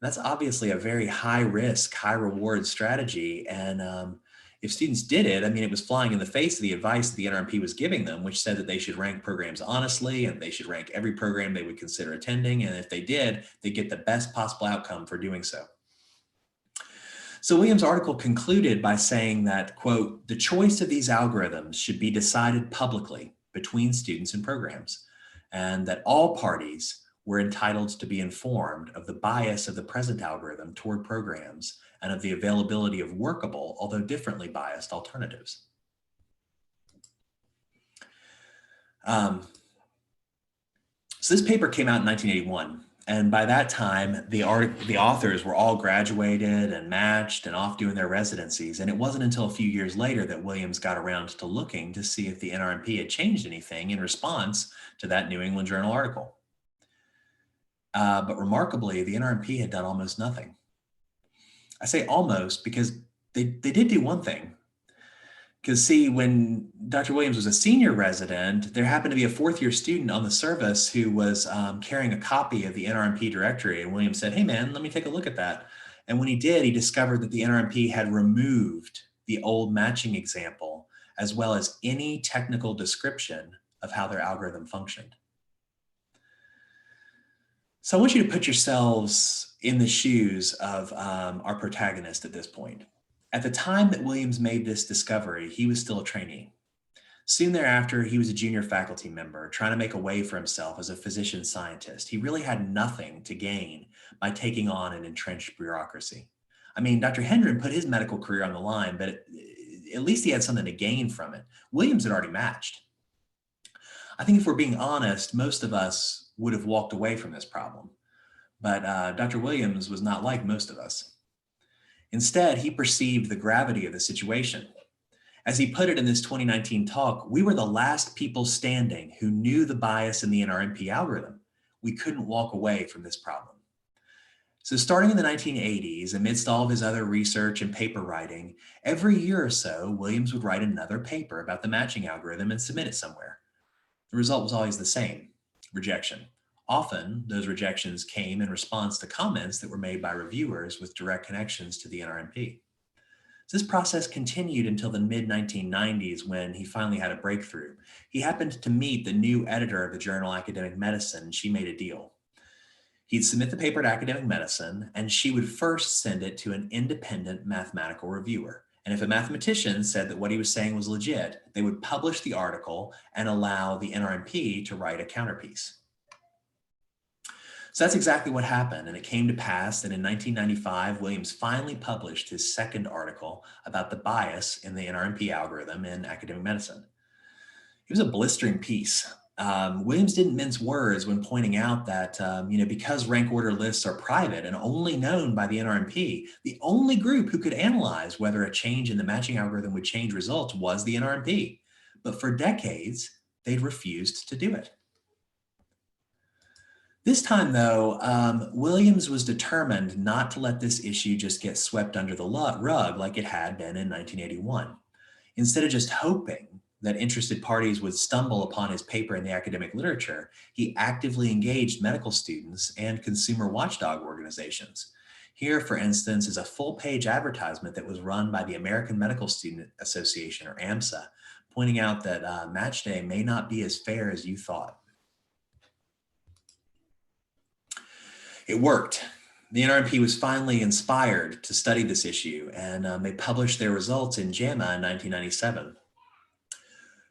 That's obviously a very high risk, high reward strategy. And if students did it, I mean, it was flying in the face of the advice that the NRMP was giving them, which said that they should rank programs honestly and they should rank every program they would consider attending. And if they did, they'd get the best possible outcome for doing so. So Williams' article concluded by saying that, quote, the choice of these algorithms should be decided publicly between students and programs, and that all parties were entitled to be informed of the bias of the present algorithm toward programs and of the availability of workable, although differently biased, alternatives. So this paper came out in 1981. And by that time, the authors were all graduated and matched and off doing their residencies. And it wasn't until a few years later that Williams got around to looking to see if the NRMP had changed anything in response to that New England Journal article. But remarkably, the NRMP had done almost nothing. I say almost because they did do one thing. Because see, when Dr. Williams was a senior resident, there happened to be a fourth-year student on the service who was carrying a copy of the NRMP directory. And Williams said, hey man, let me take a look at that. And when he did, he discovered that the NRMP had removed the old matching example, as well as any technical description of how their algorithm functioned. So I want you to put yourselves in the shoes of our protagonist at this point. At the time that Williams made this discovery, he was still a trainee. Soon thereafter, he was a junior faculty member trying to make a way for himself as a physician scientist. He really had nothing to gain by taking on an entrenched bureaucracy. I mean, Dr. Hendren put his medical career on the line, but at least he had something to gain from it. Williams had already matched. I think if we're being honest, most of us would have walked away from this problem. But Dr. Williams was not like most of us. Instead, he perceived the gravity of the situation. As he put it in this 2019 talk, we were the last people standing who knew the bias in the NRMP algorithm. We couldn't walk away from this problem. So starting in the 1980s, amidst all of his other research and paper writing, every year or so, Williams would write another paper about the matching algorithm and submit it somewhere. The result was always the same: rejection. Often, those rejections came in response to comments that were made by reviewers with direct connections to the NRMP. So this process continued until the mid-1990s when he finally had a breakthrough. He happened to meet the new editor of the journal Academic Medicine, and she made a deal. He'd submit the paper to Academic Medicine, and she would first send it to an independent mathematical reviewer. And if a mathematician said that what he was saying was legit, they would publish the article and allow the NRMP to write a counterpiece. So that's exactly what happened, and it came to pass that in 1995, Williams finally published his second article about the bias in the NRMP algorithm in Academic Medicine. It was a blistering piece. Williams didn't mince words when pointing out that because rank order lists are private and only known by the NRMP, the only group who could analyze whether a change in the matching algorithm would change results was the NRMP. But for decades, they'd refused to do it. This time, though, Williams was determined not to let this issue just get swept under the rug like it had been in 1981. Instead of just hoping that interested parties would stumble upon his paper in the academic literature, he actively engaged medical students and consumer watchdog organizations. Here, for instance, is a full-page advertisement that was run by the American Medical Student Association, or AMSA, pointing out that match day may not be as fair as you thought. It worked. The NRMP was finally inspired to study this issue, and they published their results in JAMA in 1997.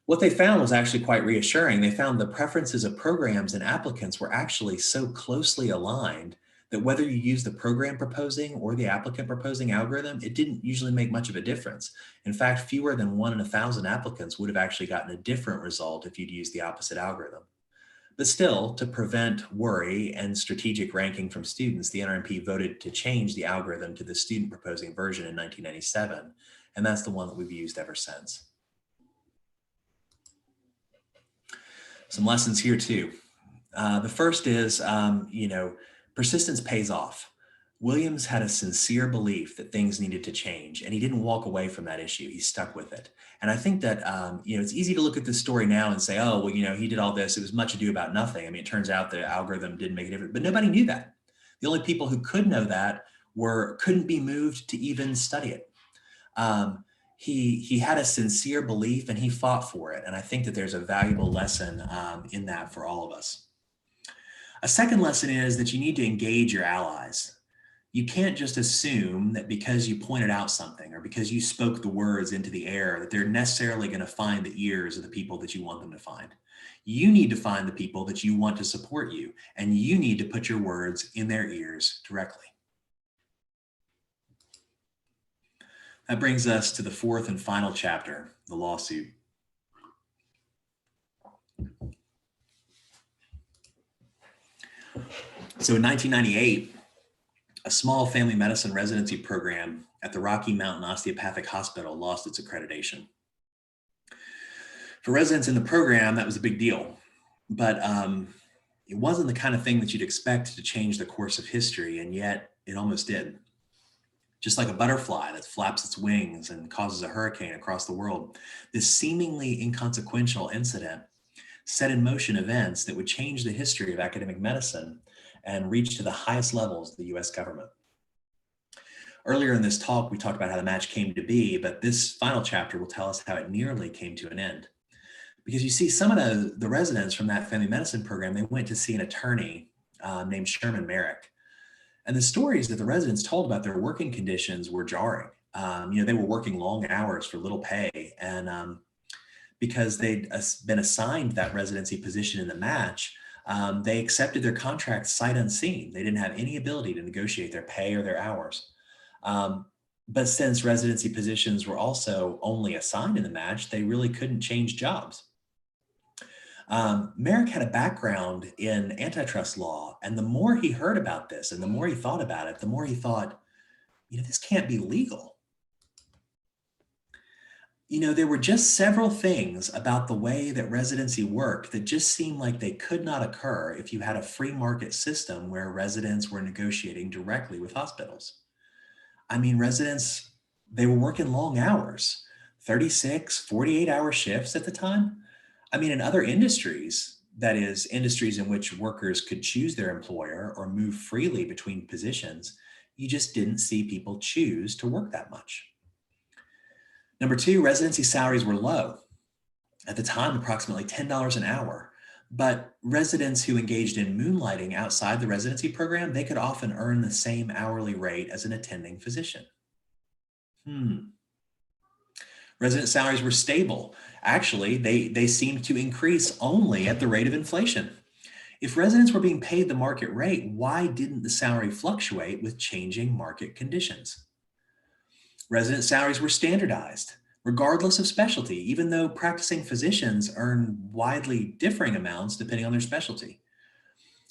What they found was actually quite reassuring. They found the preferences of programs and applicants were actually so closely aligned that whether you use the program proposing or the applicant proposing algorithm, it didn't usually make much of a difference. In fact, fewer than 1 in 1,000 applicants would have actually gotten a different result if you'd used the opposite algorithm. But still, to prevent worry and strategic ranking from students, the NRMP voted to change the algorithm to the student proposing version in 1997, and that's the one that we've used ever since. Some lessons here too. The first is, persistence pays off. Williams had a sincere belief that things needed to change, and he didn't walk away from that issue. He stuck with it. And I think that, it's easy to look at this story now and say, oh, well, he did all this. It was much ado about nothing. I mean, it turns out the algorithm didn't make a difference, but nobody knew that. The only people who could know that couldn't be moved to even study it. He had a sincere belief and he fought for it. And I think that there's a valuable lesson in that for all of us. A second lesson is that you need to engage your allies. You can't just assume that because you pointed out something or because you spoke the words into the air that they're necessarily going to find the ears of the people that you want them to find. You need to find the people that you want to support you, and you need to put your words in their ears directly. That brings us to the fourth and final chapter, the lawsuit. So in 1998, a small family medicine residency program at the Rocky Mountain Osteopathic Hospital lost its accreditation. For residents in the program, that was a big deal, but it wasn't the kind of thing that you'd expect to change the course of history, and yet it almost did. Just like a butterfly that flaps its wings and causes a hurricane across the world, this seemingly inconsequential incident set in motion events that would change the history of academic medicine and reach to the highest levels of the US government. Earlier in this talk, we talked about how the match came to be, but this final chapter will tell us how it nearly came to an end. Because you see, some of the residents from that family medicine program, they went to see an attorney named Sherman Merrick. And the stories that the residents told about their working conditions were jarring. They were working long hours for little pay. And because they'd been assigned that residency position in the match, they accepted their contract sight unseen. They didn't have any ability to negotiate their pay or their hours. But since residency positions were also only assigned in the match, they really couldn't change jobs. Merrick had a background in antitrust law, and the more he heard about this and the more he thought about it, the more he thought, this can't be legal. There were just several things about the way that residency worked that just seemed like they could not occur if you had a free market system where residents were negotiating directly with hospitals. I mean, residents, they were working long hours, 36, 48-hour shifts at the time. I mean, in other industries, that is, industries in which workers could choose their employer or move freely between positions, you just didn't see people choose to work that much. Number two, residency salaries were low. At the time, approximately $10 an hour. But residents who engaged in moonlighting outside the residency program, they could often earn the same hourly rate as an attending physician. Resident salaries were stable. Actually, they seemed to increase only at the rate of inflation. If residents were being paid the market rate, why didn't the salary fluctuate with changing market conditions? Resident salaries were standardized, regardless of specialty, even though practicing physicians earn widely differing amounts depending on their specialty.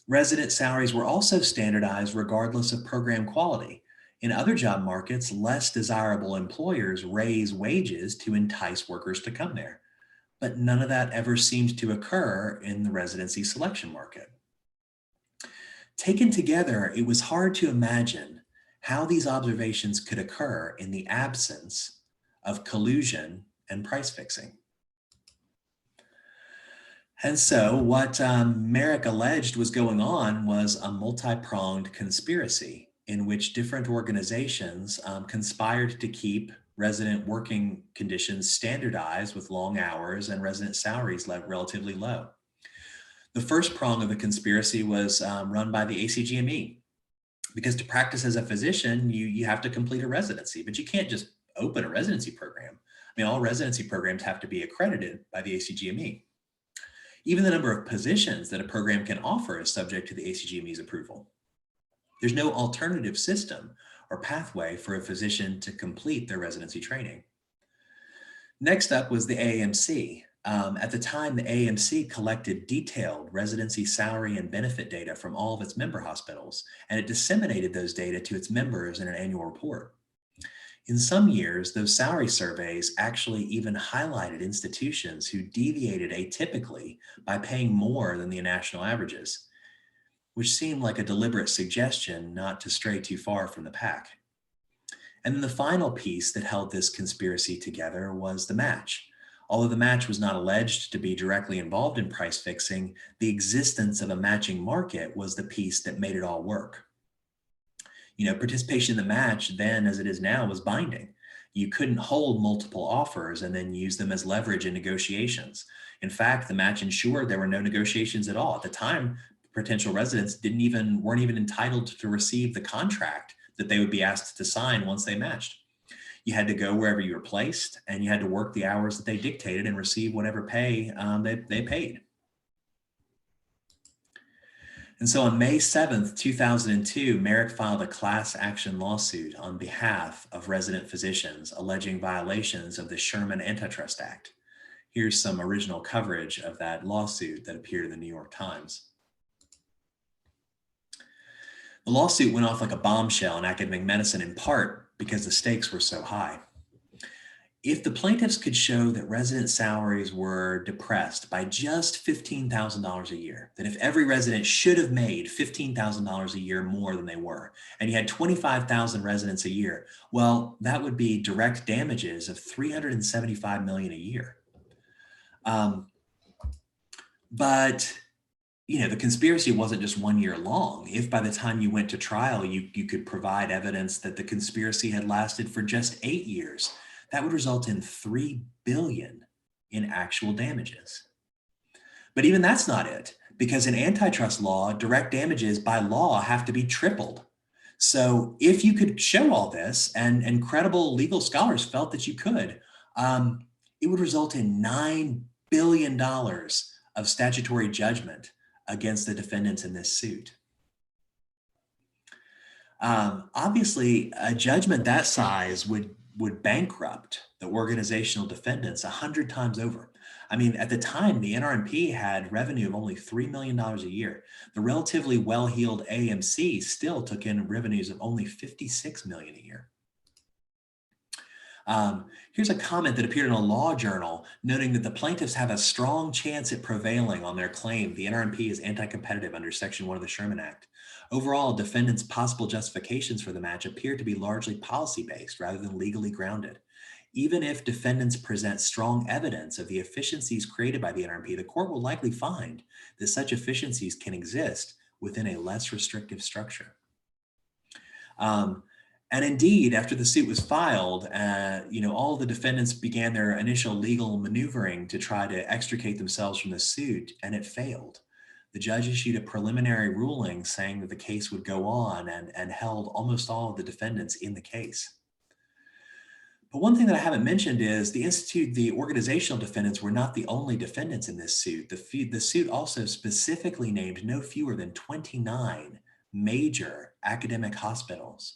Resident salaries were also standardized regardless of program quality. In other job markets, less desirable employers raise wages to entice workers to come there. But none of that ever seemed to occur in the residency selection market. Taken together, it was hard to imagine how these observations could occur in the absence of collusion and price fixing. And so what Merrick alleged was going on was a multi-pronged conspiracy in which different organizations conspired to keep resident working conditions standardized with long hours and resident salaries relatively low. The first prong of the conspiracy was run by the ACGME, because to practice as a physician, you have to complete a residency, but you can't just open a residency program. I mean, all residency programs have to be accredited by the ACGME. Even the number of positions that a program can offer is subject to the ACGME's approval. There's no alternative system or pathway for a physician to complete their residency training. Next up was the AAMC. At the time, the AAMC collected detailed residency salary and benefit data from all of its member hospitals, and it disseminated those data to its members in an annual report. In some years, those salary surveys actually even highlighted institutions who deviated atypically by paying more than the national averages, which seemed like a deliberate suggestion not to stray too far from the pack. And then the final piece that held this conspiracy together was the match. Although the match was not alleged to be directly involved in price fixing, the existence of a matching market was the piece that made it all work. Participation in the match then, as it is now, was binding. You couldn't hold multiple offers and then use them as leverage in negotiations. In fact, the match ensured there were no negotiations at all. At the time, potential residents weren't even entitled to receive the contract that they would be asked to sign once they matched. You had to go wherever you were placed, and you had to work the hours that they dictated and receive whatever pay they paid. And so on May 7th, 2002, Merrick filed a class action lawsuit on behalf of resident physicians alleging violations of the Sherman Antitrust Act. Here's some original coverage of that lawsuit that appeared in the New York Times. The lawsuit went off like a bombshell in academic medicine, in part because the stakes were so high. If the plaintiffs could show that resident salaries were depressed by just $15,000 a year, that if every resident should have made $15,000 a year more than they were, and you had 25,000 residents a year, well, that would be direct damages of $375 million a year. But the conspiracy wasn't just 1 year long. If by the time you went to trial, you could provide evidence that the conspiracy had lasted for just 8 years, that would result in $3 billion in actual damages. But even that's not it, because in antitrust law, direct damages by law have to be tripled. So if you could show all this, and credible legal scholars felt that you could, it would result in $9 billion of statutory judgment against the defendants in this suit. Obviously, a judgment that size would bankrupt the organizational defendants 100 times over. I mean, at the time, the NRMP had revenue of only $3 million a year. The relatively well-heeled AMC still took in revenues of only $56 million a year. Here's a comment that appeared in a law journal noting that the plaintiffs have a strong chance at prevailing on their claim the NRMP is anti-competitive under Section 1 of the Sherman Act. Overall, defendants' possible justifications for the match appear to be largely policy-based rather than legally grounded. Even if defendants present strong evidence of the efficiencies created by the NRMP, the court will likely find that such efficiencies can exist within a less restrictive structure. And indeed, after the suit was filed, all of the defendants began their initial legal maneuvering to try to extricate themselves from the suit, and it failed. The judge issued a preliminary ruling saying that the case would go on and held almost all of the defendants in the case. But one thing that I haven't mentioned is the organizational defendants were not the only defendants in this suit. The suit also specifically named no fewer than 29 major academic hospitals.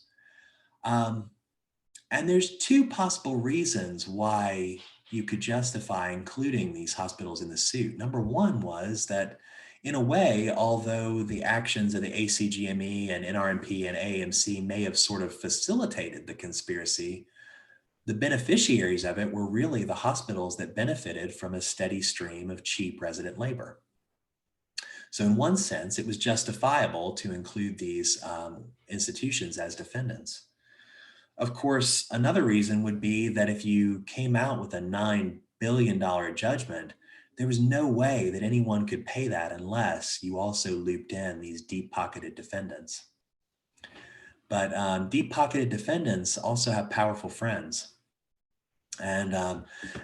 And there's two possible reasons why you could justify including these hospitals in the suit. Number one was that, in a way, although the actions of the ACGME and NRMP and AMC may have sort of facilitated the conspiracy, the beneficiaries of it were really the hospitals that benefited from a steady stream of cheap resident labor. So in one sense, it was justifiable to include these institutions as defendants. Of course, another reason would be that if you came out with a $9 billion judgment, there was no way that anyone could pay that unless you also looped in these deep-pocketed defendants. But deep-pocketed defendants also have powerful friends. And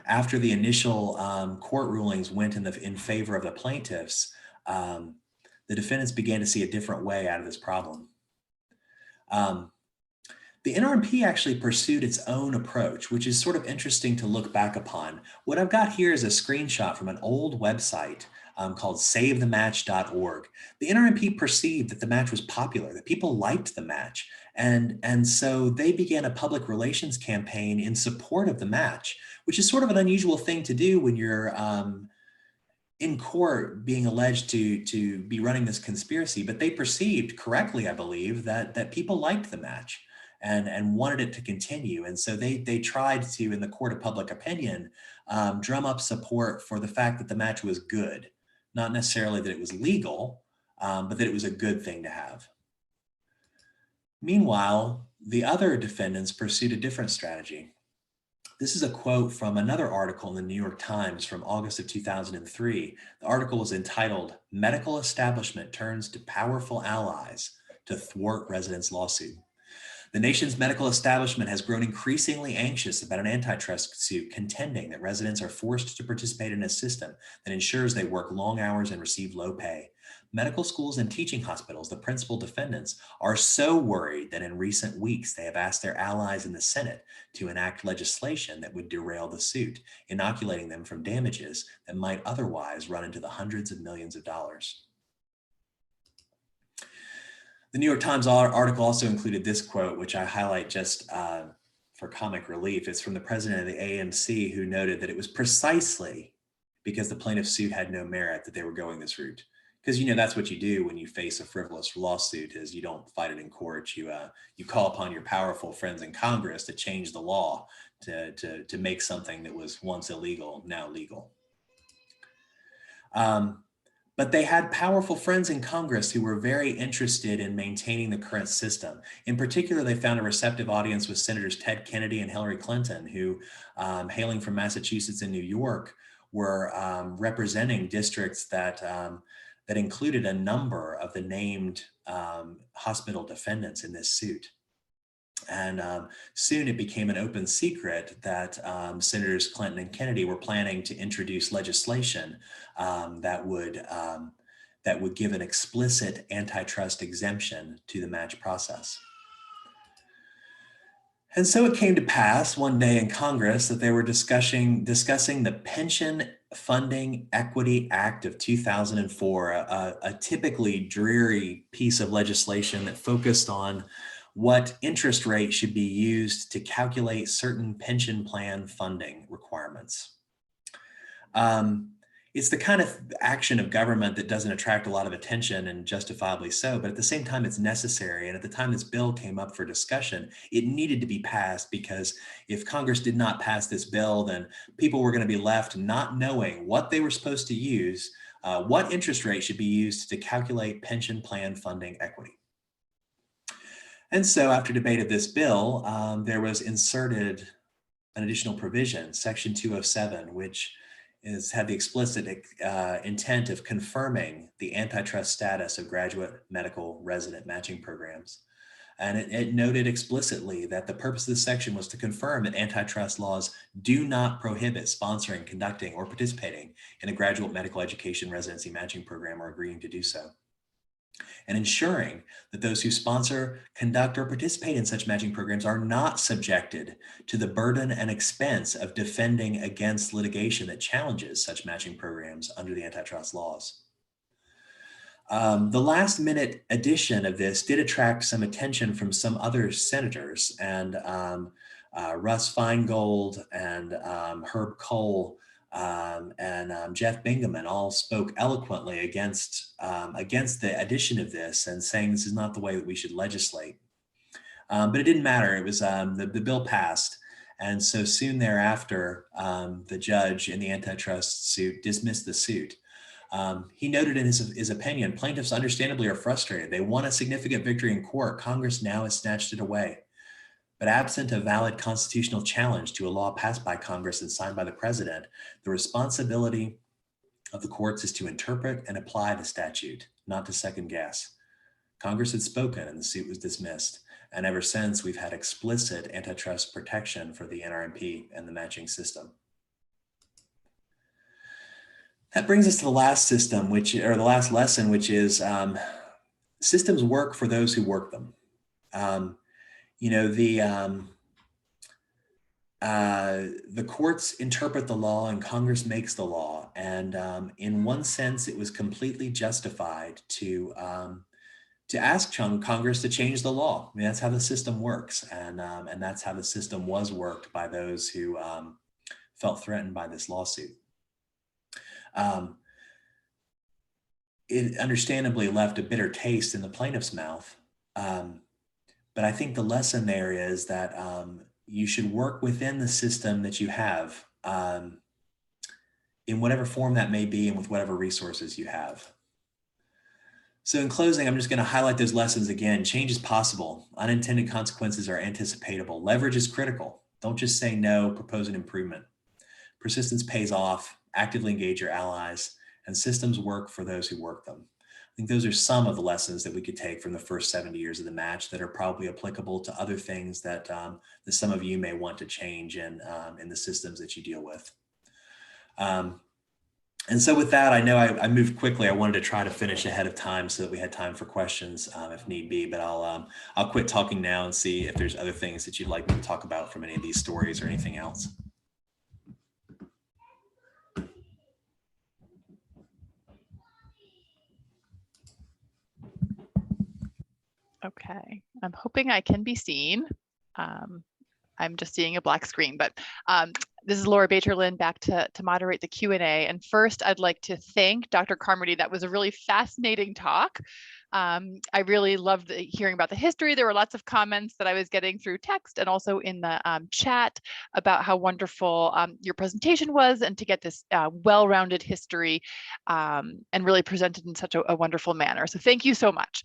after the initial court rulings went in favor of the plaintiffs, the defendants began to see a different way out of this problem. The NRMP actually pursued its own approach, which is sort of interesting to look back upon. What I've got here is a screenshot from an old website called savethematch.org. The NRMP perceived that the match was popular, that people liked the match. And so they began a public relations campaign in support of the match, which is sort of an unusual thing to do when you're in court being alleged to be running this conspiracy. But they perceived correctly, I believe, that people liked the match and wanted it to continue. And so they tried to, in the court of public opinion, drum up support for the fact that the match was good. Not necessarily that it was legal, but that it was a good thing to have. Meanwhile, the other defendants pursued a different strategy. This is a quote from another article in the New York Times from August of 2003. The article was entitled, "Medical Establishment Turns to Powerful Allies to Thwart Residents' Lawsuit." The nation's medical establishment has grown increasingly anxious about an antitrust suit contending that residents are forced to participate in a system that ensures they work long hours and receive low pay. Medical schools and teaching hospitals, the principal defendants, are so worried that in recent weeks they have asked their allies in the Senate to enact legislation that would derail the suit, inoculating them from damages that might otherwise run into the hundreds of millions of dollars. The New York Times article also included this quote, which I highlight just for comic relief. It's from the president of the AMC, who noted that it was precisely because the plaintiff's suit had no merit that they were going this route. Because, you know, that's what you do when you face a frivolous lawsuit, is you don't fight it in court. You call upon your powerful friends in Congress to change the law to make something that was once illegal now legal. But they had powerful friends in Congress who were very interested in maintaining the current system. In particular, they found a receptive audience with Senators Ted Kennedy and Hillary Clinton, who, hailing from Massachusetts and New York, were representing districts that included a number of the named hospital defendants in this suit. And soon it became an open secret that Senators Clinton and Kennedy were planning to introduce legislation that would give an explicit antitrust exemption to the match process. And so it came to pass one day in Congress that they were discussing the Pension Funding Equity Act of 2004, a typically dreary piece of legislation that focused on what interest rate should be used to calculate certain pension plan funding requirements. It's the kind of action of government that doesn't attract a lot of attention, and justifiably so, but at the same time it's necessary. And at the time this bill came up for discussion, it needed to be passed, because if Congress did not pass this bill, then people were going to be left not knowing what they were supposed to use, what interest rate should be used to calculate pension plan funding equity. And so after debate of this bill, there was inserted an additional provision, Section 207, which had the explicit intent of confirming the antitrust status of graduate medical resident matching programs. And it noted explicitly that the purpose of this section was to confirm that antitrust laws do not prohibit sponsoring, conducting, or participating in a graduate medical education residency matching program or agreeing to do so, and ensuring that those who sponsor, conduct, or participate in such matching programs are not subjected to the burden and expense of defending against litigation that challenges such matching programs under the antitrust laws. The last minute addition of this did attract some attention from some other senators, and Russ Feingold and Herb Kohl and Jeff Bingaman all spoke eloquently against the addition of this, and saying this is not the way that we should legislate. But it didn't matter. It was the bill passed, and so soon thereafter, the judge in the antitrust suit dismissed the suit. He noted in his opinion, plaintiffs understandably are frustrated. They won a significant victory in court. Congress now has snatched it away. But absent a valid constitutional challenge to a law passed by Congress and signed by the president, the responsibility of the courts is to interpret and apply the statute, not to second guess. Congress had spoken and the suit was dismissed. And ever since, we've had explicit antitrust protection for the NRMP and the matching system. That brings us to the last system, the last lesson, which is systems work for those who work them. The courts interpret the law and Congress makes the law. And in one sense, it was completely justified to ask Congress to change the law. I mean, that's how the system works. And that's how the system was worked by those who felt threatened by this lawsuit. It understandably left a bitter taste in the plaintiff's mouth. But I think the lesson there is that you should work within the system that you have, in whatever form that may be and with whatever resources you have. So in closing, I'm just going to highlight those lessons again. Change is possible. Unintended consequences are anticipatable. Leverage is critical. Don't just say no, propose an improvement. Persistence pays off. Actively engage your allies, and systems work for those who work them. I think those are some of the lessons that we could take from the first 70 years of the match that are probably applicable to other things that, that some of you may want to change in the systems that you deal with. And so with that, I know I moved quickly. I wanted to try to finish ahead of time so that we had time for questions if need be, but I'll quit talking now and see if there's other things that you'd like me to talk about from any of these stories or anything else. Okay, I'm hoping I can be seen. I'm just seeing a black screen, but this is Laura Baterlin back to moderate the Q&A. And first, I'd like to thank Dr. Carmody. That was a really fascinating talk. I really loved hearing about the history. There were lots of comments that I was getting through text and also in the chat about how wonderful your presentation was, and to get this well-rounded history and really presented in such a wonderful manner. So thank you so much.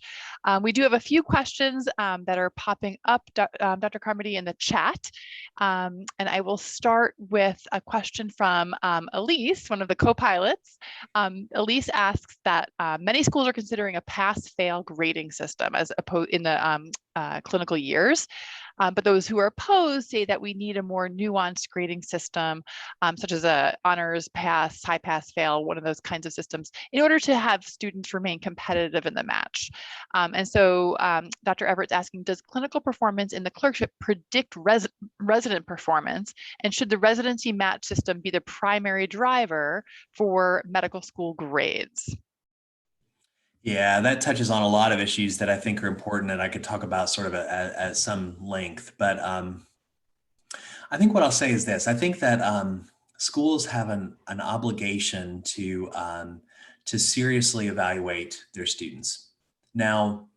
We do have a few questions that are popping up, Dr. Carmody, in the chat. And I will start with a question from Elise, one of the co-pilots. Elise asks that many schools are considering a pass-fail grading system as opposed in the clinical years. But those who are opposed say that we need a more nuanced grading system, such as a honors pass, high pass, fail, one of those kinds of systems, in order to have students remain competitive in the match. And so Dr. Everett's asking, does clinical performance in the clerkship predict resident performance? And should the residency match system be the primary driver for medical school grades? Yeah, that touches on a lot of issues that I think are important, and I could talk about sort of at some length. But I think what I'll say is this: I think that schools have an obligation to seriously evaluate their students. Now,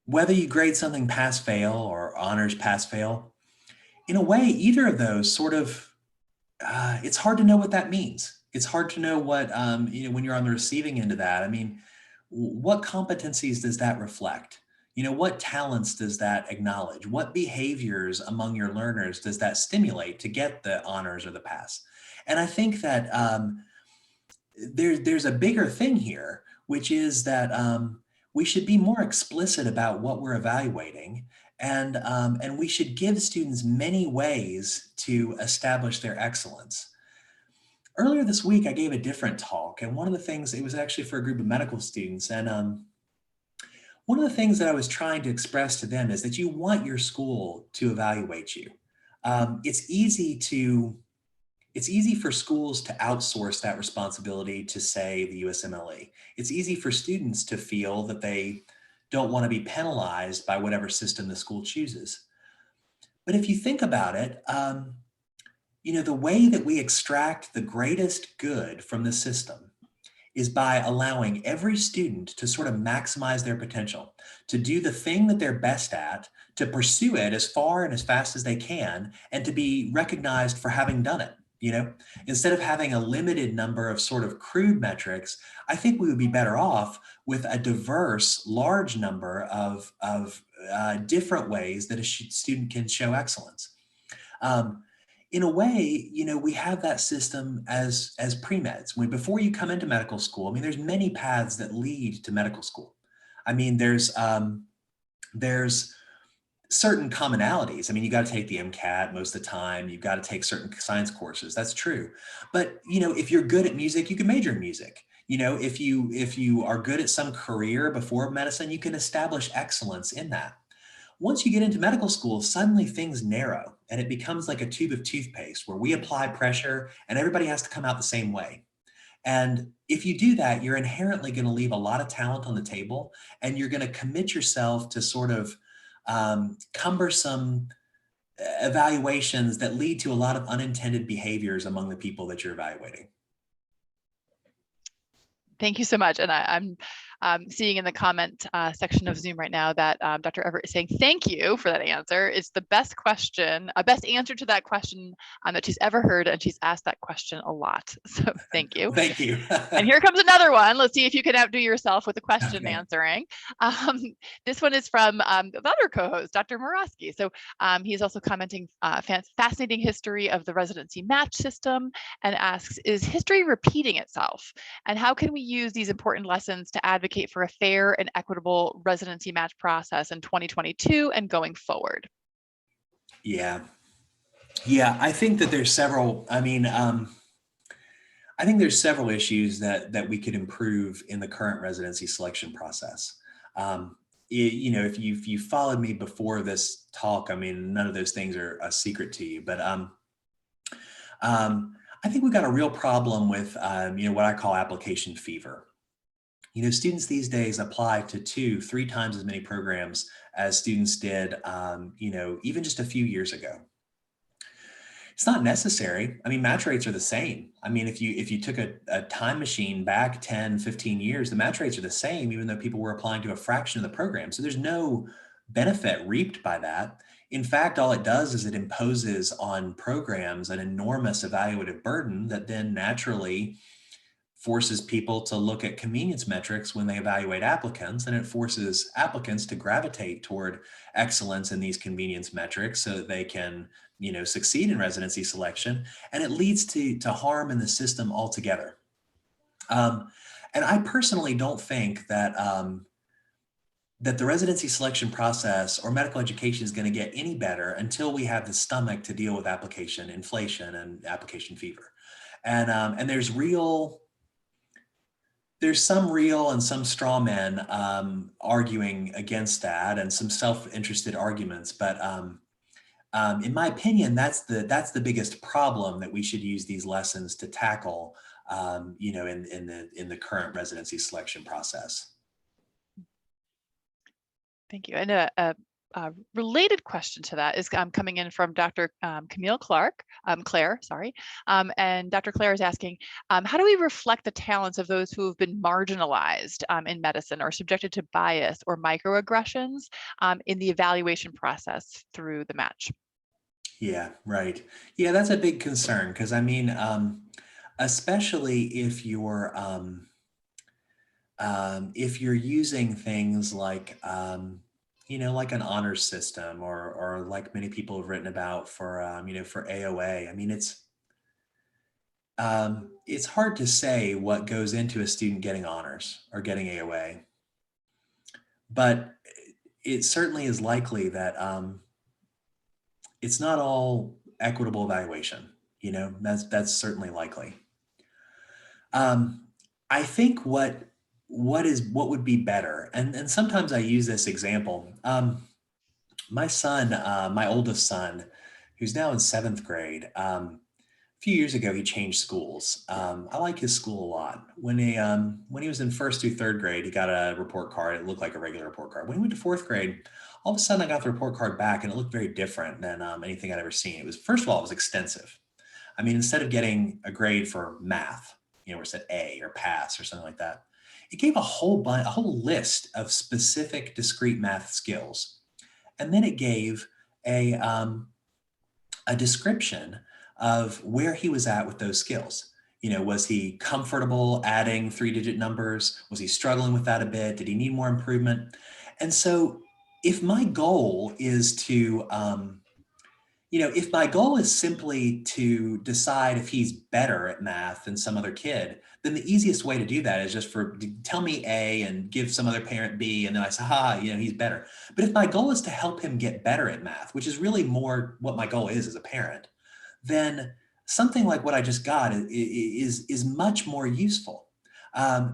whether you grade something pass-fail or honors pass-fail, in a way, either of those sort of it's hard to know what that means. It's hard to know what, when you're on the receiving end of that. I mean, what competencies does that reflect? What talents does that acknowledge? What behaviors among your learners does that stimulate to get the honors or the pass? And I think that there's a bigger thing here, which is that we should be more explicit about what we're evaluating. And we should give students many ways to establish their excellence. Earlier this week, I gave a different talk, and one of the things, it was actually for a group of medical students, and one of the things that I was trying to express to them is that you want your school to evaluate you. It's easy for schools to outsource that responsibility to, say, the USMLE. It's easy for students to feel that they don't want to be penalized by whatever system the school chooses. But if you think about it, the way that we extract the greatest good from the system is by allowing every student to sort of maximize their potential, to do the thing that they're best at, to pursue it as far and as fast as they can, and to be recognized for having done it. Instead of having a limited number of sort of crude metrics, I think we would be better off with a diverse, large number of different ways that a student can show excellence. In a way, we have that system as pre-meds. Before you come into medical school, there's many paths that lead to medical school. There's certain commonalities. You got to take the MCAT most of the time. You've got to take certain science courses. That's true. But, if you're good at music, you can major in music. If you are good at some career before medicine, you can establish excellence in that. Once you get into medical school, suddenly things narrow and it becomes like a tube of toothpaste where we apply pressure and everybody has to come out the same way. And if you do that, you're inherently going to leave a lot of talent on the table, and you're going to commit yourself to sort of cumbersome evaluations that lead to a lot of unintended behaviors among the people that you're evaluating. Thank you so much. And seeing in the comment section of Zoom right now that Dr. Everett is saying thank you for that answer. It's the best question, best answer to that question that she's ever heard, and she's asked that question a lot. So thank you. Thank you. And here comes another one. Let's see if you can outdo yourself with the question Okay. answering. This one is from the other co-host, Dr. Morosky. So he's also commenting fascinating history of the residency match system, and asks, is history repeating itself? And how can we use these important lessons to advocate for a fair and equitable residency match process in 2022 and going forward? Yeah. Yeah, I think that there's several, I think there's several issues that we could improve in the current residency selection process. You know, if you followed me before this talk, I mean, none of those things are a secret to you, but I think we've got a real problem with, you know, what I call application fever. You know, students these days apply to 2-3 times as many programs as students did, you know, even just a few years ago. It's not necessary. I mean, match rates are the same. I mean, if you took a time machine back 10, 15 years, the match rates are the same, even though people were applying to a fraction of the program. So there's no benefit reaped by that. In fact, all it does is it imposes on programs an enormous evaluative burden that then naturally forces people to look at convenience metrics when they evaluate applicants, and it forces applicants to gravitate toward excellence in these convenience metrics so that they can, you know, succeed in residency selection, and it leads to harm in the system altogether. And I personally don't think that that the residency selection process or medical education is going to get any better until we have the stomach to deal with application inflation and application fever. And there's some real and some straw men arguing against that, and some self-interested arguments. But in my opinion, that's the biggest problem that we should use these lessons to tackle, you know, in the current residency selection process. Thank you. And a related question to that is coming in from Dr. Claire, sorry. And Dr. Claire is asking, how do we reflect the talents of those who have been marginalized in medicine or subjected to bias or microaggressions in the evaluation process through the match? Yeah, right. Yeah, that's a big concern, because I mean, especially if you're using things like, you know, like an honors system, or like many people have written about for, you know, for AOA. I mean, it's hard to say what goes into a student getting honors or getting AOA, but it certainly is likely that it's not all equitable evaluation. You know, that's certainly likely. I think what would be better, and sometimes I use this example. My son, my oldest son, who's now in 7th grade, a few years ago he changed schools. I like his school a lot. When he was in 1st through 3rd grade, he got a report card. It looked like a regular report card. When he went to 4th grade, all of a sudden I got the report card back, and it looked very different than anything I'd ever seen. It was, first of all, it was extensive. I mean, instead of getting a grade for math, you know, where it said A or pass or something like that, it gave a whole list of specific discrete math skills. And then it gave a description of where he was at with those skills. You know, was he comfortable adding 3-digit numbers? Was he struggling with that a bit? Did he need more improvement? And so if my goal is to, you know, if my goal is simply to decide if he's better at math than some other kid, then the easiest way to do that is just tell me A and give some other parent B, and then I say, you know, he's better. But if my goal is to help him get better at math, which is really more what my goal is as a parent, then something like what I just got is much more useful.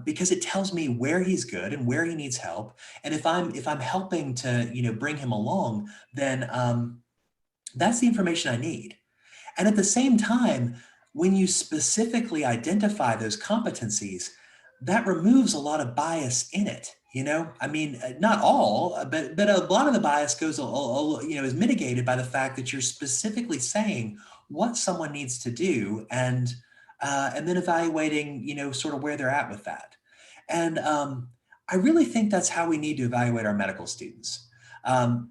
Because it tells me where he's good and where he needs help. And if I'm helping to, you know, bring him along, then that's the information I need. And at the same time, when you specifically identify those competencies, that removes a lot of bias in it. You know, I mean, not all, but a lot of the bias goes, you know, is mitigated by the fact that you're specifically saying what someone needs to do, and then evaluating, you know, sort of where they're at with that. And I really think that's how we need to evaluate our medical students.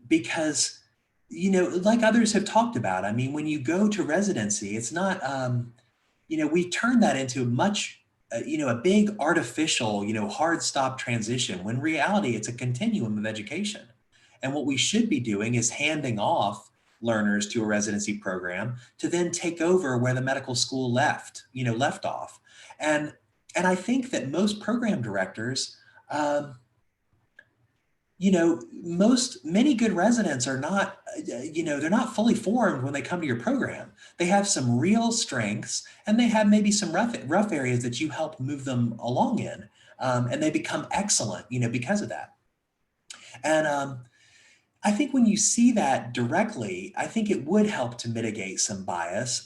Because, you know, like others have talked about, I mean, when you go to residency, it's not, you know, we turn that into much, you know, a big artificial, you know, hard stop transition, when in reality, it's a continuum of education. And what we should be doing is handing off learners to a residency program to then take over where the medical school left, you know, left off. And, and I think that most program directors, um, you know, many good residents are not, you know, they're not fully formed when they come to your program. They have some real strengths, and they have maybe some rough areas that you help move them along in, and they become excellent, you know, because of that. And I think when you see that directly, I think it would help to mitigate some bias.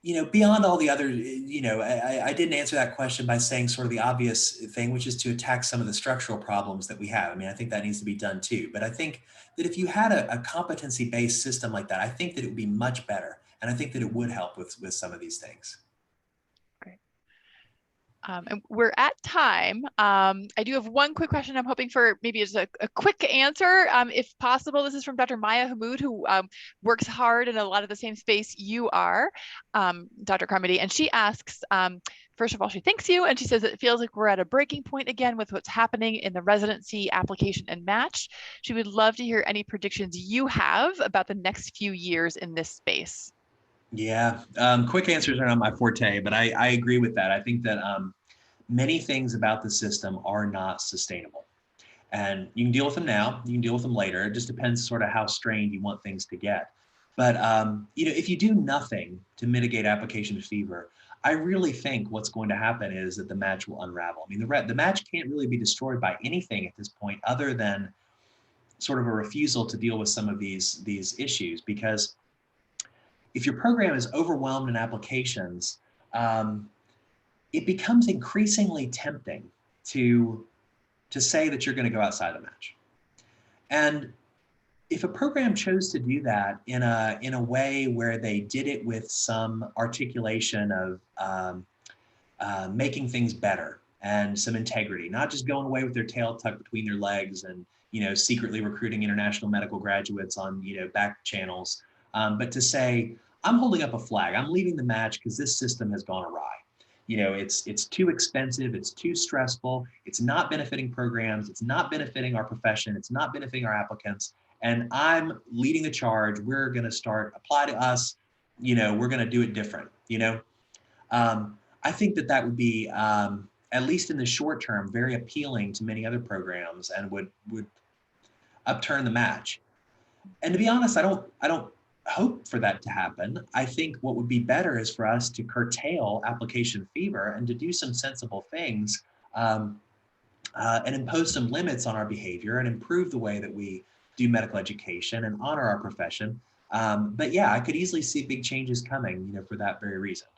You know, beyond all the other, you know, I didn't answer that question by saying sort of the obvious thing, which is to attack some of the structural problems that we have. I mean, I think that needs to be done too. But I think that if you had a competency-based system like that, I think that it would be much better. And I think that it would help with some of these things. And we're at time. I do have one quick question. I'm hoping for maybe just a quick answer, if possible. This is from Dr. Maya Hamoud, who works hard in a lot of the same space you are, Dr. Carmody. And she asks, first of all, she thanks you, and she says it feels like we're at a breaking point again with what's happening in the residency application and match. She would love to hear any predictions you have about the next few years in this space. Yeah, quick answers are not my forte, but I agree with that. I think that many things about the system are not sustainable. And you can deal with them now, you can deal with them later. It just depends sort of how strained you want things to get. But you know, if you do nothing to mitigate application fever, I really think what's going to happen is that the match will unravel. I mean, the match can't really be destroyed by anything at this point other than sort of a refusal to deal with some of these issues, because if your program is overwhelmed in applications, it becomes increasingly tempting to say that you're going to go outside the match. And if a program chose to do that in a way where they did it with some articulation of making things better and some integrity, not just going away with their tail tucked between their legs and, you know, secretly recruiting international medical graduates on, you know, back channels, but to say, I'm holding up a flag, I'm leaving the match because this system has gone awry. You know, it's too expensive, it's too stressful, it's not benefiting programs, it's not benefiting our profession, it's not benefiting our applicants, and I'm leading the charge. We're going to start, apply to us, you know, we're going to do it different, you know. I think that that would be, at least in the short term, very appealing to many other programs and would upturn the match. And to be honest, I don't hope for that to happen. I think what would be better is for us to curtail application fever and to do some sensible things, and impose some limits on our behavior and improve the way that we do medical education and honor our profession. But yeah, I could easily see big changes coming, you know, for that very reason.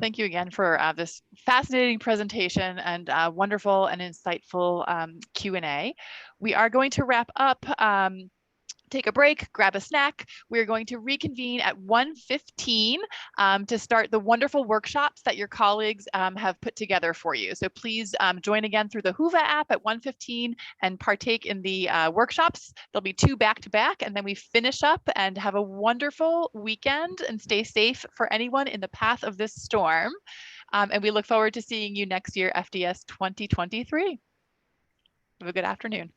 Thank you again for this fascinating presentation and wonderful and insightful Q&A. We are going to wrap up. Take a break, grab a snack. We're going to reconvene at 1:15 to start the wonderful workshops that your colleagues have put together for you. So please join again through the Whova app at 1:15 and partake in the workshops. There'll be 2 back-to-back, and then we finish up and have a wonderful weekend and stay safe for anyone in the path of this storm. And we look forward to seeing you next year, FDS 2023. Have a good afternoon.